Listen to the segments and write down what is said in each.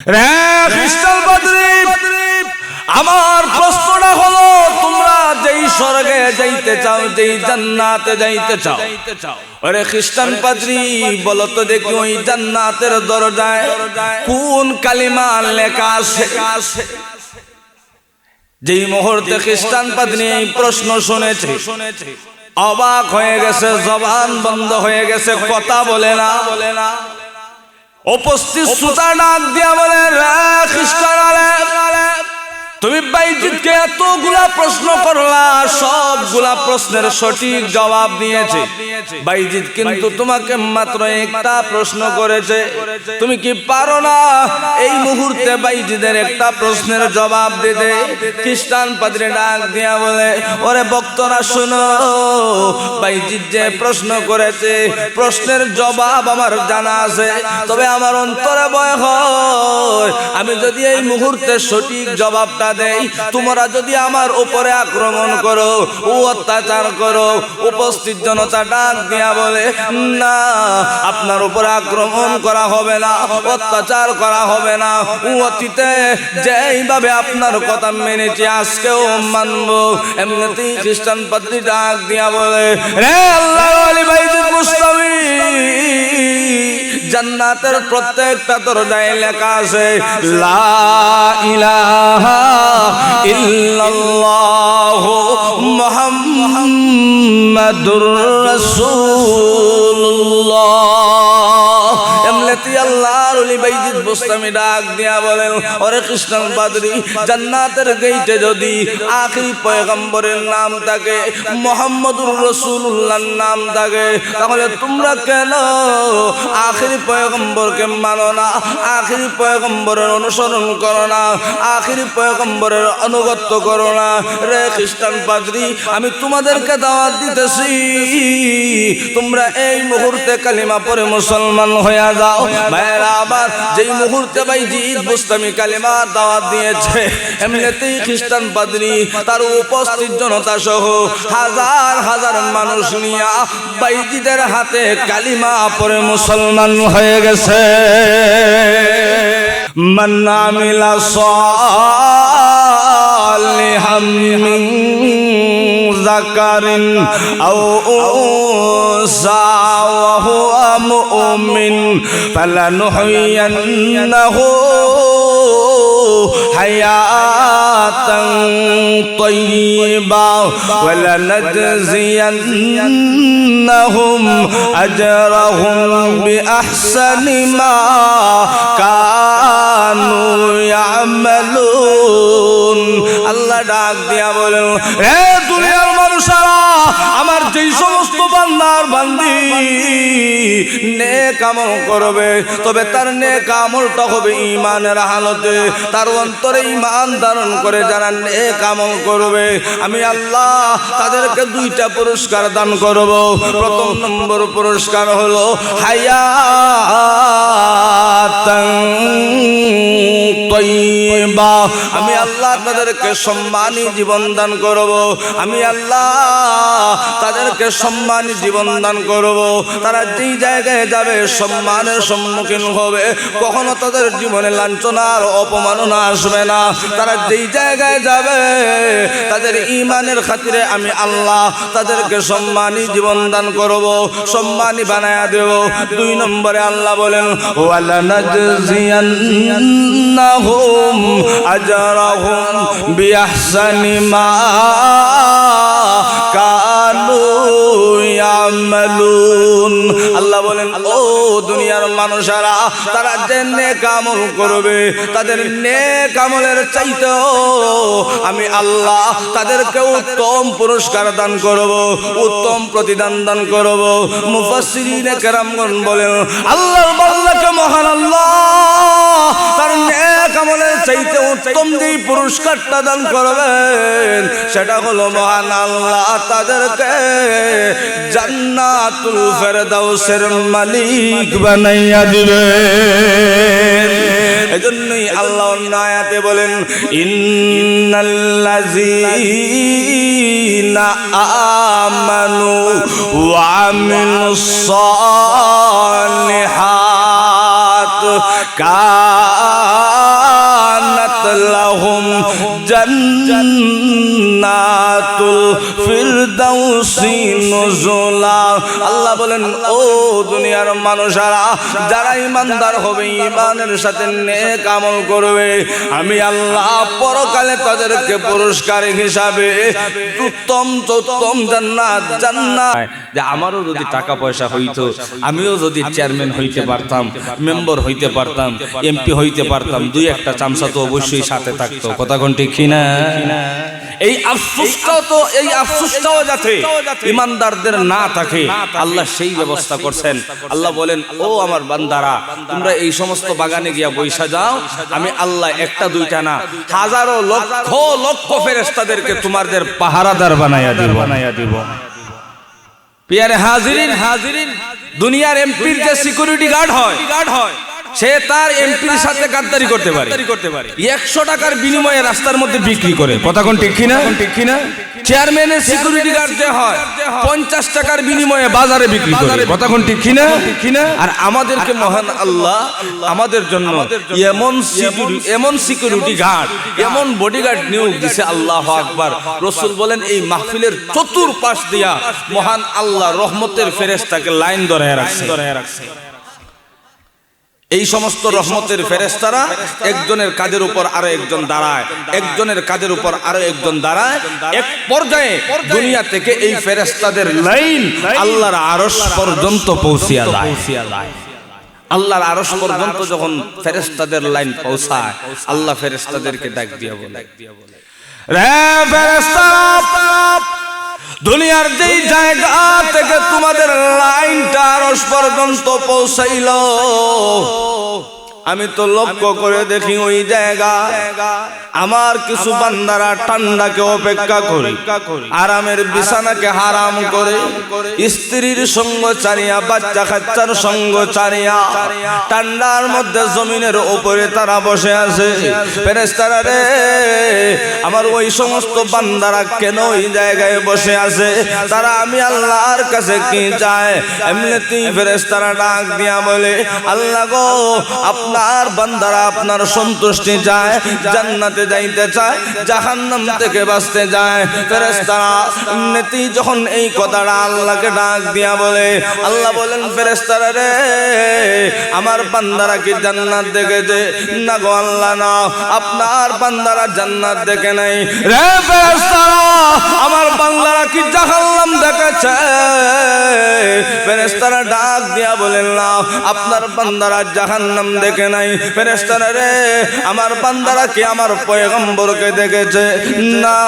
রে খ্রিস্টান পাদ্রী, আমার প্রশ্নটা হলো, তোমরা যেই স্বর্গে যাইতে চাও, যেই জান্নাতে যাইতে চাও, আরে খ্রিস্টান পাদ্রী বলো তো দেখি, ওই জান্নাতের দরজায় কোন কালিমা লেখা আছে? যেই মুহূর্তে খ্রিস্টান পাদ্রী এই প্রশ্ন শুনেছে, অবাক হয়ে গেছে, জবান বন্ধ হয়ে গেছে, কথা বলে না। উপস্থিত শ্রোতা ডাক দিয়া বলে, রে খ্রিস্টান আলেম, তুমি বাইজিদকে এতগুলা প্রশ্ন করলা, সবগুলা প্রশ্নের সঠিক জবাব দিয়েছে। বাইজিদ কিন্তু তোমাকে মাত্র একটা প্রশ্ন করেছে। তুমি কি পারো না এই মুহূর্তে বাইজিদের একটা প্রশ্নের জবাব দিতে? খ্রিস্টান পাদ্রী ডাক দিয়া বলে, ওরে ভক্তরা শোনো, বাইজিদ যে প্রশ্ন করেছে, প্রশ্নের জবাব আমার জানা আছে, তবে আমার অন্তরে ভয় হয়, আমি যদি এই মুহূর্তে সঠিক জবাবটা দেই, তোমরা যদি আমার উপরে আক্রমণ করো, ও অত্যাচার করো। উপস্থিত জনতা ডাক দিয়া বলে, না, আপনার উপরে আক্রমণ করা হবে না, অত্যাচার করা হবে না। ও অতীতে যেইভাবে আপনার কথা মেনেছি, আজকেও মানবো। এমনিতেই খ্রিস্টান পাদ্রী ডাক দিয়া বলে, রে আল্লাহর ওলি বাইজিদ মুস্তাফি, জান্নাতের প্রত্যেকটা দরজায় লেখা আছে, লা ইলাহা ইল্লাল্লাহু মুহাম্মাদুর রাসূলুল্লাহ। এমনিতেই আল্লাহর ওলি বাইজিদ মুস্তাফি ডাক দিয়া বলেন, ওরে খ্রিস্টান পাদ্রী, জান্নাতের গেইটে যদি আখিরি পয়গম্বরের নাম থাকে, মুহাম্মাদুর রাসূলুল্লাহর নাম থাকে, তাহলে তোমরা কেন আখিরি পয়গম্বরকে মানো না, আখিরি পয়গম্বরের অনুসরণ করো না, আখিরি পয়গম্বরের আনুগত্য করো না? রে খ্রিস্টান পাদ্রী, আমি তোমাদেরকে দাওয়াত দিতেছি, তোমরা এই মুহূর্তে কালিমা পড়ে মুসলমান হয়ে যাও। ভাইরা আবার যেই মুহূর্তে বাইজিদ মুস্তাফি কালিমার দাওয়াত দিয়েছে, এমনিতেই খ্রিস্টান পাদ্রী তার উপস্থিত জনতা সহ হাজার হাজার মানুষ নিয়ে বাইজিদের হাতে কালিমা পড়ে মুসলমান হয়ে গেছে। মান আমিলা সালিহাম মিন যাকারিন আও উনসা ওয়া হুয়া মুমিন ফালানুহয়িয়ান্নাহু হায়াতান তাইয়্যিবা ওয়া লানাজজিয়ান্নাহুম আজরাহুম বিআহসানি মা কানু ইয়ামালুন। আল্লাহ ডাক দিয়া বলেন, হে দুনিয়ার মানুষেরা, আমার যেই সমস্ত বান্দার বান্দি নেক আমল করবে, তবে তার নেক আমলটা হবে ঈমানের হালতে, তার অন্তরে ঈমান ধারণ করে যারা নেক আমল করবে, আমি আল্লাহ তাদেরকে দুইটা পুরস্কার দান করব। প্রথম নম্বর পুরস্কার হলো হায়াতান তাইয়্যিবা, আমি আল্লাহ তাদেরকে সম্মানী জীবন দান করব। আমি আল্লাহ তাদেরকে সম্মানী জীবন দান করব। তারা যেই জায়গায় যাবে সম্মানের সম্মুখীন হবে, কখনো তাদের জীবনে লাঞ্ছনার অপমাননা আসবে না। তারা যেই জায়গায় যাবে তাদের ঈমানের খাতিরে আমি আল্লাহ তাদেরকে সম্মানী জীবন দান করব, সম্মানী বানায়া দেব। দুই নম্বরে আল্লাহ বলেন, ওয়ালা নাজজিয়ান্নাহুম আজরাহুম বিআহসানি মা কানু ইয়ামালুন। আল্লাহ বলেন, ও দুনিয়ার মানুষেরা, তারা যে নেক আমল করবে, তাদের নেক আমলের চাইতেও আমি আল্লাহ তাদেরকে উত্তম পুরস্কার দান করব, উত্তম প্রতিদান দান করব। মুফাসসিরিনে কেরামগণ বলেন, আল্লাহর বান্দাকে মহান আল্লাহ তার নেক আমলের চাইতে উত্তম যেই পুরস্কারটা দান করবেন, সেটা হলো মহান আল্লাহ তাদেরকে জান্নাতুল ফেরদাউসের মালিক বানাইয়া দিবেন। এজন্যই আল্লাহ অন্য আয়াতে বলেন, ইন্নাল্লাযীনা আমানু ওয়া আমিলুস সালিহাত ফিরদাউসি নুজুলা। আল্লাহ বলেন ও দুনিয়ার মানুষেরা, যারা ঈমানদার হবে, ঈমানের সাথে নেক আমল করবে, আমি আল্লাহ পরকালে তাদেরকে পুরস্কার হিসাবে উত্তম জান্নাত যে আমারও যদি টাকা পয়সা হইতো, আমিও যদি চেয়ারম্যান হইতে পারতাম, মেম্বার হইতে পারতাম, এমপি হইতে পারতাম, দুই একটা চামচা তো অবশ্যই সাথে থাকতো। কথা কোন ঠিক কিনা? এই আফসোসটাও যাতে ইমানদারদের না থাকে, আল্লাহ সেই ব্যবস্থা করছেন। আল্লাহ বলেন ও আমার বান্দারা, তোমরা এই সমস্ত বাগানে গিয়া বৈশা যাও, আমি আল্লাহ একটা দুইটা না, হাজারো লক্ষ লক্ষ ফেরেশতাদেরকে তোমাদের পাহারাদার বানাইয়া দিব। পিয়ারে হাজিরিন, দুনিয়ার এমপির যে সিকিউরিটি গার্ড হয়, সে তার এমপির সাথে গাদ্দারি করতে পারে, 100 টাকার বিনিময়ে রাস্তার মধ্যে বিক্রি করে। কথা কোন ঠিক কিনা? চেয়ারম্যানের সিকিউরিটি গার্ড যে হয় 50 টাকার বিনিময়ে বাজারে বিক্রি করে। কথা কোন ঠিক কিনা? আর আমাদেরকে মহান আল্লাহ আমাদের জন্য এমন সিকিউরিটি গার্ড, এমন বডিগার্ড নিয়োগ দিছে। আল্লাহু আকবার। রাসূল বলেন এই মাহফিলের চতুর্পাশ দিয়া মহান আল্লাহ রহমতের ফেরেশতাকে লাইন ধরে রাখছে। এই সমস্ত রহমতের ফেরেশতারা একজনের কাঁধের উপর আরো একজন দাঁড়ায়, একজনের কাঁধের উপর আরো একজন দাঁড়ায়। এক পর্যায়ে দুনিয়া থেকে এই ফেরেশতাদের লাইন আল্লাহর আরশ পর্যন্ত পৌঁছিয়া যায়। আল্লাহর আরশ পর্যন্ত যখন ফেরেশতাদের লাইন পৌঁছায়, আল্লাহ ফেরেশতাদেরকে ডাক দিয়া বলে, রে ফেরেশতারা, দুনিয়ার যেই জায়গা থেকে তোমাদের লাইনটা আরশ পর্যন্ত পৌঁছাইল, আমি তো লক্ষ্য করে দেখি ওই জায়গা আমার কিছু বান্দারা ঠান্ডাকে অপেক্ষা করে, আরামের বিছানাকে হারাম করে, স্ত্রীর সঙ্গ চারিয়া, বাচ্চা কাচ্চার সঙ্গ চারিয়া ঠান্ডার মধ্যে জমিনের উপরে তারা বসে আছে। ফেরেশতারা রে, আমার ওই সমস্ত বান্দারা কেন ওই জায়গায় বসে আছে? তারা আমি আল্লাহর কাছে কি চায়? এমনিতেই ফেরেশতারা ডাক দিয়া বলে, আল্লাহ গো, আপনার বান্দারা আপনার সন্তুষ্টি চায়, জান্নাতে যাইতে চায়, জাহান্নাম থেকে বাঁচতে যায়। ফেরেশতারা এমনিতেই যখন এই কথাটা আল্লাহকে ডাক দিয়া বলে, আল্লাহ বলেন ফেরেশতারা রে, আমার বান্দারা কি জান্নাত দেখেছে? না গো আল্লাহ, না, আপনার বান্দারা জান্নাত দেখে নাই। রে ফেরেশতারা, আমার বান্দারা কি জাহান্নাম দেখেছে? ফেরেশতারা ডাক দিয়া বলেন, না, আপনার বান্দারা জাহান্নাম দেখে নাই। ফেরেশতারা রে, আমার বান্দারা কি আমার পয়গম্বরকে দেখেছে? না,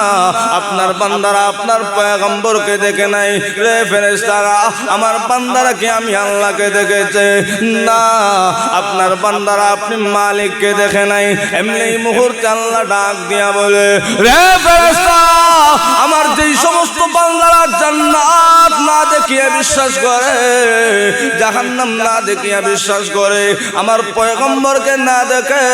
আপনার বান্দারা আপনার পয়গম্বরকে দেখে নাই। রে ফেরেশতারা, আমার বান্দারা কি আমি আল্লাহকে দেখেছে? না, আপনার বান্দারা আপনি মালিককে দেখে নাই। এমনি মুহূর্তে আল্লাহ ডাক দিয়া বলে, রে ফেরেশতারা, আমার যেই সমস্ত বান্দারা জান্নাত না দেখিয়ে বিশ্বাস করে, জাহান্নাম না দেখিয়ে বিশ্বাস করে, আমার পয়গম্বরকে না দেখে,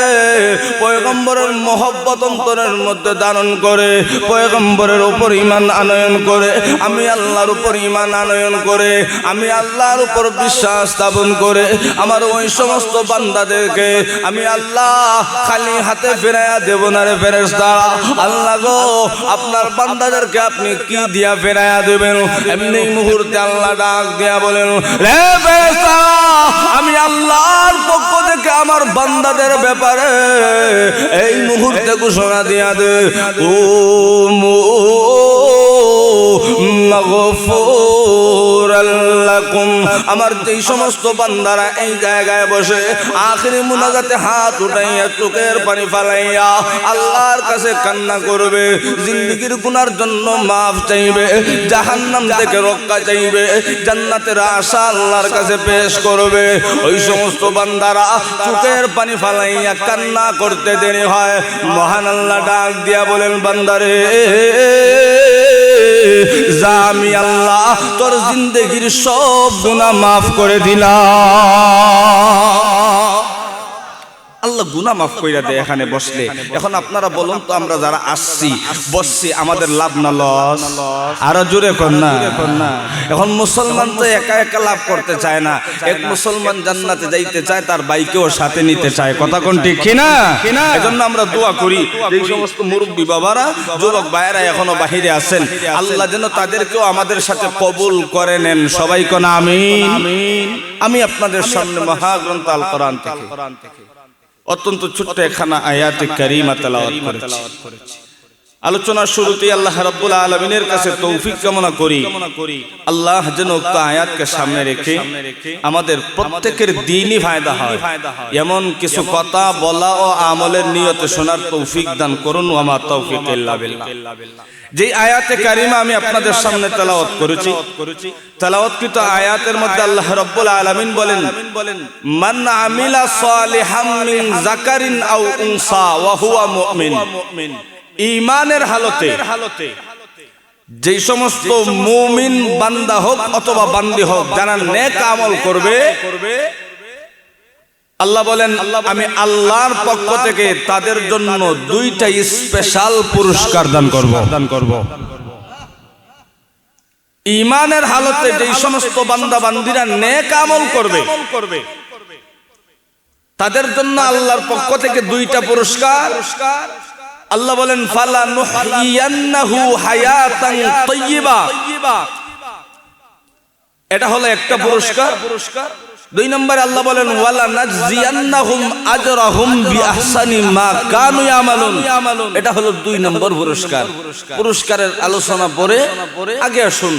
পয়গম্বরের মহব্বত অন্তরের মধ্যে ধারণ করে, পয়গম্বরের উপর ঈমান আনয়ন করে, আমি আল্লাহর উপর ঈমান আনয়ন করে, আমি আল্লাহর উপর বিশ্বাস স্থাপন করে, আমার ওই সমস্ত বান্দাদেরকে আমি আল্লাহ খালি হাতে ফেরাইয়া দেব না। রে ফেরেশতারা, আল্লাহ গো, আপনার বান্দাদেরকে আপনি কি দিয়া ফেরাইয়া দেবেন? এমনি মুহূর্তে আল্লাহ ডাক দিয়া বলেন, রে ফেরেশতারা, আমি আল্লাহর পক্ষ থেকে আমার বান্দাদের ব্যাপারে এই মুহূর্তে ঘোষণা দিয়া দে, ও মাগফুরাল লাকুম। আমার যেই সমস্ত বান্দারা এই জায়গায় বসে আখিরি মুনাজাতে হাত উঠাইয়া চোখের পানি ফালাইয়া আল্লাহর কাছে কান্না করবে, জিন্দেগির গুনার জন্য মাফ চাইবে, জাহান্নাম থেকে রক্ষা চাইবে, জান্নাতের আশা আল্লাহর কাছে পেশ করবে, ওই সমস্ত বান্দারা চোখের পানি ফালাইয়া কান্না করতে দেরি হয়। মহান আল্লাহ ডাক দিয়া বলেন, বান্দারে যা, আমি আল্লাহ তোর জিন্দেগির সব গুনাহ মাফ করে দিলাম। আল্লাহ গুনাহ মাফ কইরা দেয় এখানে বসলে। এখন আপনারা বলুন তো, আমরা যারা আসছি বসছি, আমাদের লাভ না লস? আরো জোরে কোন না। এখন মুসলমান তো একা একা লাভ করতে চায় না, এক মুসলমান জান্নাতে যাইতে চায়, তার বাইকেও সাথে নিতে চায়। কথা কোন ঠিক কিনা? এজন্য আমরা দোয়া করি, এই সমস্ত মুরব্বী বাবারা, যুবক ভাইয়েরা এখনো বাহিরে আছেন, আল্লাহ যেন তাদেরকেও আমাদের সাথে কবুল করে নেন। সবাই কোন আমিন। আমি আপনাদের সামনে মহাগ্রন্থ আল কোরআন থেকে অত্যন্ত ছোট্ট একখানা আয়াতে কারিমা তেলাওয়াত করেছি। আলোচনার শুরুতেই আল্লাহ রাব্বুল আলামিনের কাছে তৌফিক কামনা করি, আল্লাহ যেন উক্ত আয়াতকে সামনে রেখে আমাদের প্রত্যেকের দ্বীনি ফায়দা হয়, এমন কিছু কথা বলা ও আমলের নিয়তে শোনার তৌফিক দান করুন। ওয়া মা তৌফিক ইল্লা বিল্লাহ। যে আয়াতে কারিমা আমি আপনাদের সামনে তেলাওয়াত করেছি, তেলাওয়াতকৃত আয়াতের মধ্যে আল্লাহ রাব্বুল আলামিন বলেন, মান আমিলা সালিহাম মিন যাকারিন আও উনসা ওয়া হুয়া মুমিন। ঈমানের হালতে যেই সমস্ত মুমিন বান্দা হোক অথবা বান্দি হোক, যারা নেক আমল করবে, আল্লাহ বলেন আমি আল্লাহর পক্ষ থেকে তাদের জন্য দুইটা স্পেশাল পুরস্কার দান করব। ঈমানের হালতে যেই সমস্ত বান্দা বান্দিরা নেক আমল করবে, তাদের জন্য আল্লাহর পক্ষ থেকে দুইটা পুরস্কার। আল্লাহ বলেন ফালা নুহইয়ান্নাহু হায়াতান তাইয়্যিবা। এটা হলো একটা পুরস্কার। দুই নম্বরে আল্লাহ বলেন ওয়ালা নাজজিয়ান্নাহুম আজরাহুম বিআহসানি মা কানু ইয়ামালুন। এটা হলো দুই নম্বর পুরস্কার। পুরস্কারের আলোচনা পরে আগে আসুন,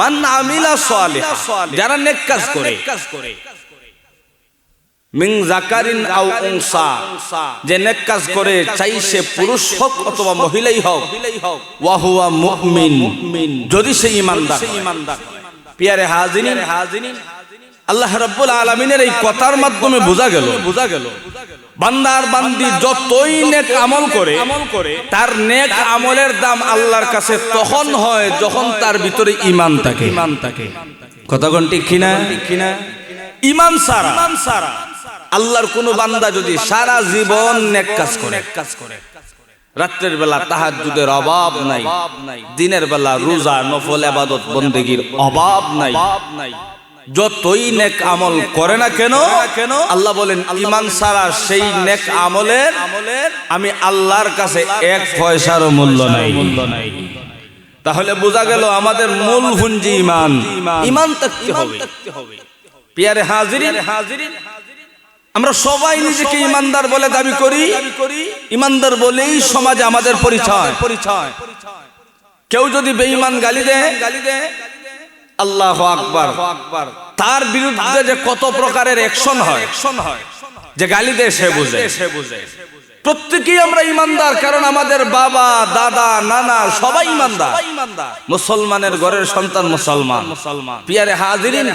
মান আমিলা সালিহা, যারা নেক কাজ করে, মিন যাকারিন আও উনসা, যে নেক কাজ করে, চাই সে পুরুষ হোক অথবা মহিলাই হোক, ওয়া হুয়া মুমিন, যদি সে ঈমানদার। পিয়ারে হাজিরিন, আল্লাহ রাব্বুল আলামিনের এই কথার মাধ্যমে বোঝা গেল বান্দার বান্দি যতই নেক আমল করে, তার নেক আমলের দাম আল্লাহর কাছে তখন হয় যখন তার ভিতরে ঈমান থাকে। কথা কোন ঠিক কিনা? ঈমান সারা আল্লাহর কোন বান্দা যদি সারা জীবন নেক কাজ করে, রাত্রের বেলা তাহাজ্জুদের অভাব নাই, দিনের বেলা রোজা নফল ইবাদত বন্দেগীর অভাব নাই, যতই নেক আমল করে না কেন, আল্লাহ বলেন ঈমান ছাড়া সেই নেক আমলের আমি আল্লাহর কাছে এক পয়সারও মূল্য নাই। তাহলে বোঝা গেল আমাদের মূল পুঁজি ঈমান থাকতে হবে। পিয়ারে হাজিরিন, আমরা সবাই নিজেকে ঈমানদার বলে দাবি করি, ঈমানদার বলেই সমাজে আমাদের পরিচয়। কেউ যদি বেঈমান গালি দেয়, আল্লাহু আকবার, তার বিরুদ্ধে যে কত প্রকারের অ্যাকশন হয়, যে গালি দেয় সে বুঝে। প্রত্যেকেই আমরা ঈমানদার, কারণ আমাদের বাবা দাদা নানা সবাই ঈমানদার। মুসলমানের ঘরের সন্তান মুসলমান। পিয়ারে হাজিরিন,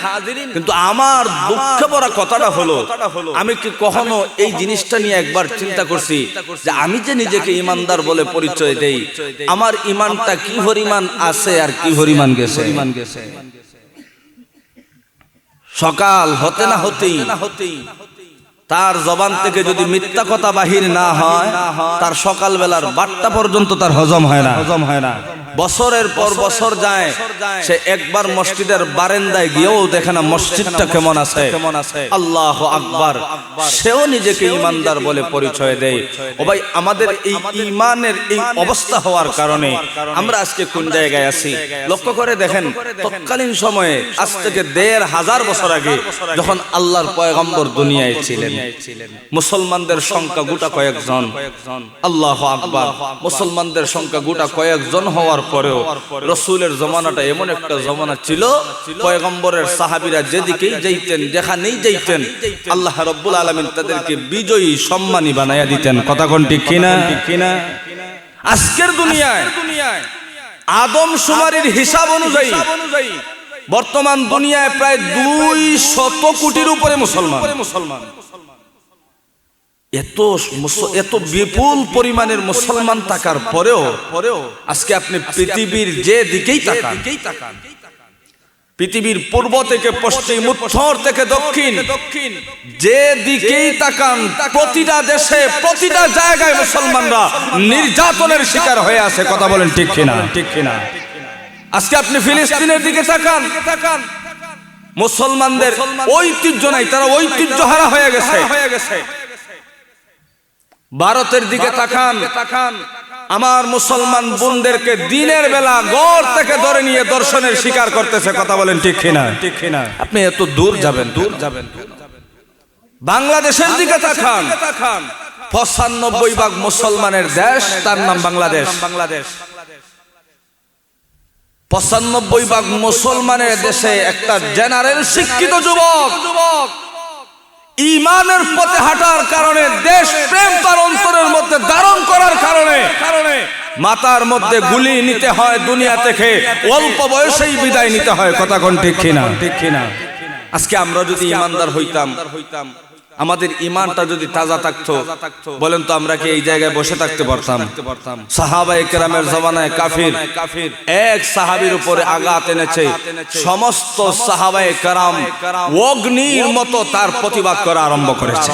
কিন্তু আমার দুঃখে ভরা কথাটা হলো, আমি কি কখনো এই জিনিসটা নিয়ে একবার চিন্তা করছি যে আমি যে নিজেকে ঈমানদার বলে পরিচয় দেই, আমার ঈমানটা কি পরিমাণ আছে আর কি পরিমাণ গেছে? সকাল হতে না হতেই তার জবান থেকে যদি মিথ্যা কথা বাহির না হয়, তার সকালবেলার বারটা পর্যন্ত তার হজম হয় না। বছরের পর বছর যায়, সে একবার মসজিদের বারান্দায় গিয়েও দেখে না মসজিদটা কেমন আছে। আল্লাহু আকবার, সেও নিজেকে ঈমানদার বলে পরিচয় দেয়। ও ভাই, আমাদের এই ঈমানের এই অবস্থা হওয়ার কারণে আমরা আজকে কোন জায়গায় আছি লক্ষ্য করে দেখেন। তৎকালীন সময়ে আজ থেকে ১৫০০ বছর আগে যখন আল্লাহর পয়গম্বর দুনিয়ায় ছিলেন, মুসলমানদের সংখ্যা গোটা কয়েকজন। আল্লাহু আকবার, মুসলমানদের সংখ্যা গোটা কয়েকজন হওয়ার পরেও রাসূলের জমানাটা এমন একটা জমানা ছিল, পয়গম্বরের সাহাবীরা যেদিকেই যাইতেন, যেখানেই যাইতেন, আল্লাহ রাব্বুল আলামিন তাদেরকে বিজয়ী সম্মানী বানায়া দিতেন। কথা কোন ঠিক কিনা? আজকের দুনিয়ায় আদমশুমারির হিসাব অনুযায়ী বর্তমান দুনিয়ায় প্রায় ২০০ কোটির উপরে মুসলমান। এত বিপুল পরিমাণের মুসলমান থাকার পরেও আজকে আপনি পৃথিবীর যে দিকেই তাকান, পৃথিবীর পূর্ব থেকে পশ্চিম, উত্তর থেকে দক্ষিণ, যে দিকেই তাকান প্রতিটা দেশে প্রতিটা জায়গায় মুসলমানরা নির্যাতনের শিকার হয়ে আছে। কথা বলেন ঠিক কিনা? ঠিক কিনা? আজকে আপনি ফিলিস্তিনের দিকে তাকান, মুসলমানদের ঐতিহ্য নাই, তারা ঐতিহ্য হারা হয়ে গেছে। ভারতের দিকে তাকান, আমার মুসলমান বোনদেরকে দিনের বেলা গড় থেকে ধরে নিয়ে দর্শনের শিকার করতেছে। কথা বলেন ঠিক কিনা? ঠিক কিনা? আপনি এত দূর যাবেন, দূর যাবেন। বাংলাদেশের দিকে তাকান, 95% মুসলমানের দেশ, তার নাম বাংলাদেশ। 95% মুসলমানের দেশে একটা জেনারেল শিক্ষিত যুবক ঈমানের পথে হাঁটার কারণে, দেশ প্রেম তার অন্তরের মধ্যে ধারণ করার কারণে মাথার মধ্যে গুলি নিতে হয় দুনিয়া থেকে, অল্প বয়সেই বিদায় নিতে হয়। কথা কোন ঠিক কিনা? ঠিক কিনা? আজকে আমরা যদি ঈমানদার হইতাম, আমাদের ঈমানটা যদি তাজা থাকতো, বলেন তো আমরা কি এই জায়গায় বসে থাকতে পারতাম? সাহাবায়ে কেরামের জামানায় কাফির এক সাহাবীর উপরে আঘাত এনেছে, সমস্ত সাহাবায়ে কেরাম অগ্নির মতো তার প্রতিবাদ করা আরম্ভ করেছে।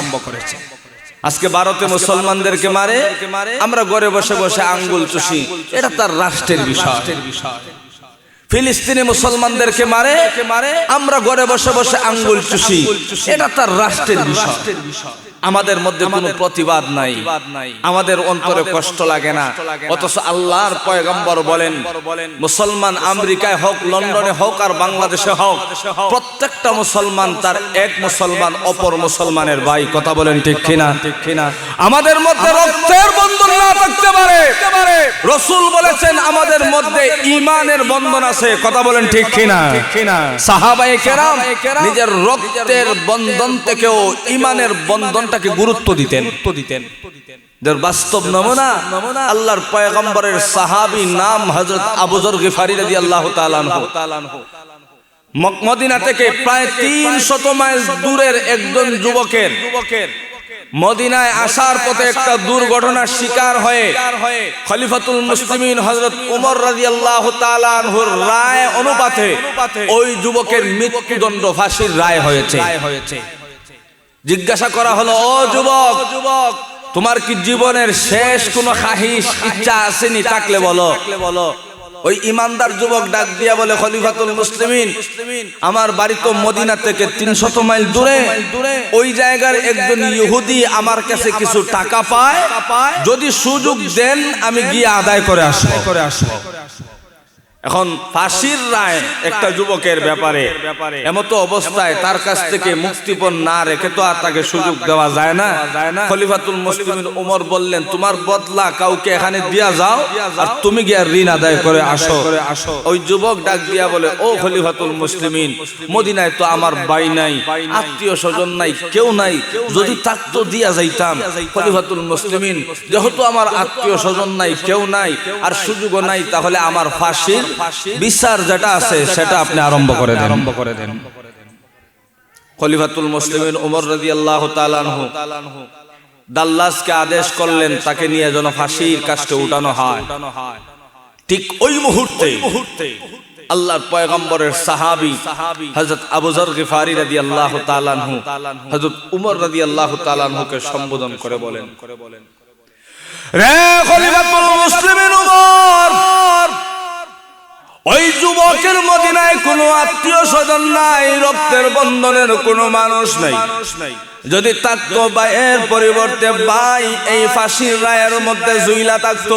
আজকে ভারতে মুসলমানদেরকে মারে, আমরা ঘরে বসে বসে আঙ্গুল চুষি, এটা তার রাষ্ট্রের বিষয়। ফিলিস্তিনি মুসলমানদেরকে মারে, আমরা ঘরে বসে বসে আঙ্গুল চুষি, এটা তার রাষ্ট্রের বিষয়। আমাদের মধ্যে কোনো প্রতিবাদ নাই, আমাদের অন্তরে কষ্ট লাগে না। অথচ আল্লাহর পয়গম্বর বলেন, মুসলমান আমেরিকায় হোক, লন্ডনে হোক আর বাংলাদেশে হোক, প্রত্যেকটা মুসলমান তার এক মুসলমান অপর মুসলমানের ভাই। কথা বলেন ঠিক কিনা? ঠিক কিনা? আমাদের মধ্যে রক্তের বন্ধন না থাকতে পারে, রাসূল বলেছেন আমাদের মধ্যে ঈমানের বন্ধন আছে। কথা বলেন ঠিক কিনা? ঠিক কিনা? সাহাবায়ে কেরাম নিজের রক্তের বন্ধন থেকেও ঈমানের বন্ধন গুরুত্ব দিতেন। বাস্তব নমুনা আল্লাহর পয়গম্বরের সাহাবী, নাম হযরত আবু যর গিফারী রাদিয়াল্লাহু তাআলা আনহু। মদিনা থেকে প্রায় 300 মাইল দূরের একজন যুবকের মদিনায় আসার পথে একটা দুর্ঘটনার শিকার হয়ে খলিফাতুল মুসলিমিন হযরত ওমর রাদিয়াল্লাহু তাআলা আনহুর রায় অনুপাতে ওই যুবকের মৃত্যুদণ্ড, ফাঁসির রায় হয়েছে। জিজ্ঞাসা করা হলো, ও যুবক, তোমার কি জীবনের শেষ কোনো খাহিশ ইচ্ছা আসেনি? থাকলে বলো। ওই ইমানদার যুবক ডাক দিয়া বলে, খলিফাতুল মুসলিমিন, আমার বাড়ি তো মদিনা থেকে 300 মাইল দূরে, ওই জায়গার একজন ইহুদি আমার কাছে কিছু টাকা পায়, যদি সুযোগ দেন আমি গিয়ে আদায় করে আসবো। এখন ফাঁসির রায় একটা যুবকের ব্যাপারে, এমতো অবস্থায় তার কাছ থেকে মুক্তিপণ না রেখে তো আর তাকে সুযোগ দেওয়া যায় না। খলিফাতুল মুসলিমিন ওমর বললেন, তোমার বদলা কাউকে এখানে দিয়া যাও আর তুমি গিয়ে ঋণ আদায় করে আসো। ওই যুবক ডাক দিয়া বলে, ও খলিফাতুল মুসলিমিন, মদিনায় তো আমার ভাই নাই, আত্মীয় স্বজন নাই, কেউ নাই, যদি থাকতো দিয়া যাইতাম। খলিফাতুল মুসলিমিন, যেহেতু আমার আত্মীয় স্বজন নাই, কেউ নাই আর সুযোগও নাই, তাহলে আমার ফাঁসির বিচার যেটা আছে সেটা আপনি আরম্ভ করে দেন। খলিফাতুল মুসলিমিন ওমর রাদিয়াল্লাহু তাআলা আনহু দাল্লাসকে আদেশ করলেন, তাকে নিয়ে যেন ফাঁসির কাস্টে উঠানো হয়। ঠিক ওই মুহূর্তে আল্লাহর পয়গম্বরের সাহাবী হযরত আবু যর গিফারী রাদিয়াল্লাহু তাআলা আনহু হযরত ওমর রাদিয়াল্লাহু তাআলা আনহুকে সম্বোধন করে বলেন, রে খলিফাতুল মুসলিমিন ওমর, ওই যুবকের মদিনায় কোনো আত্মীয় স্বজন নাই, রক্তের বন্ধনের কোনো মানুষ নাই। যদি থাকতো ভাইয়ের পরিবর্তে ভাই এই ফাঁসির রায়ের মধ্যে ঝুইলা থাকতো,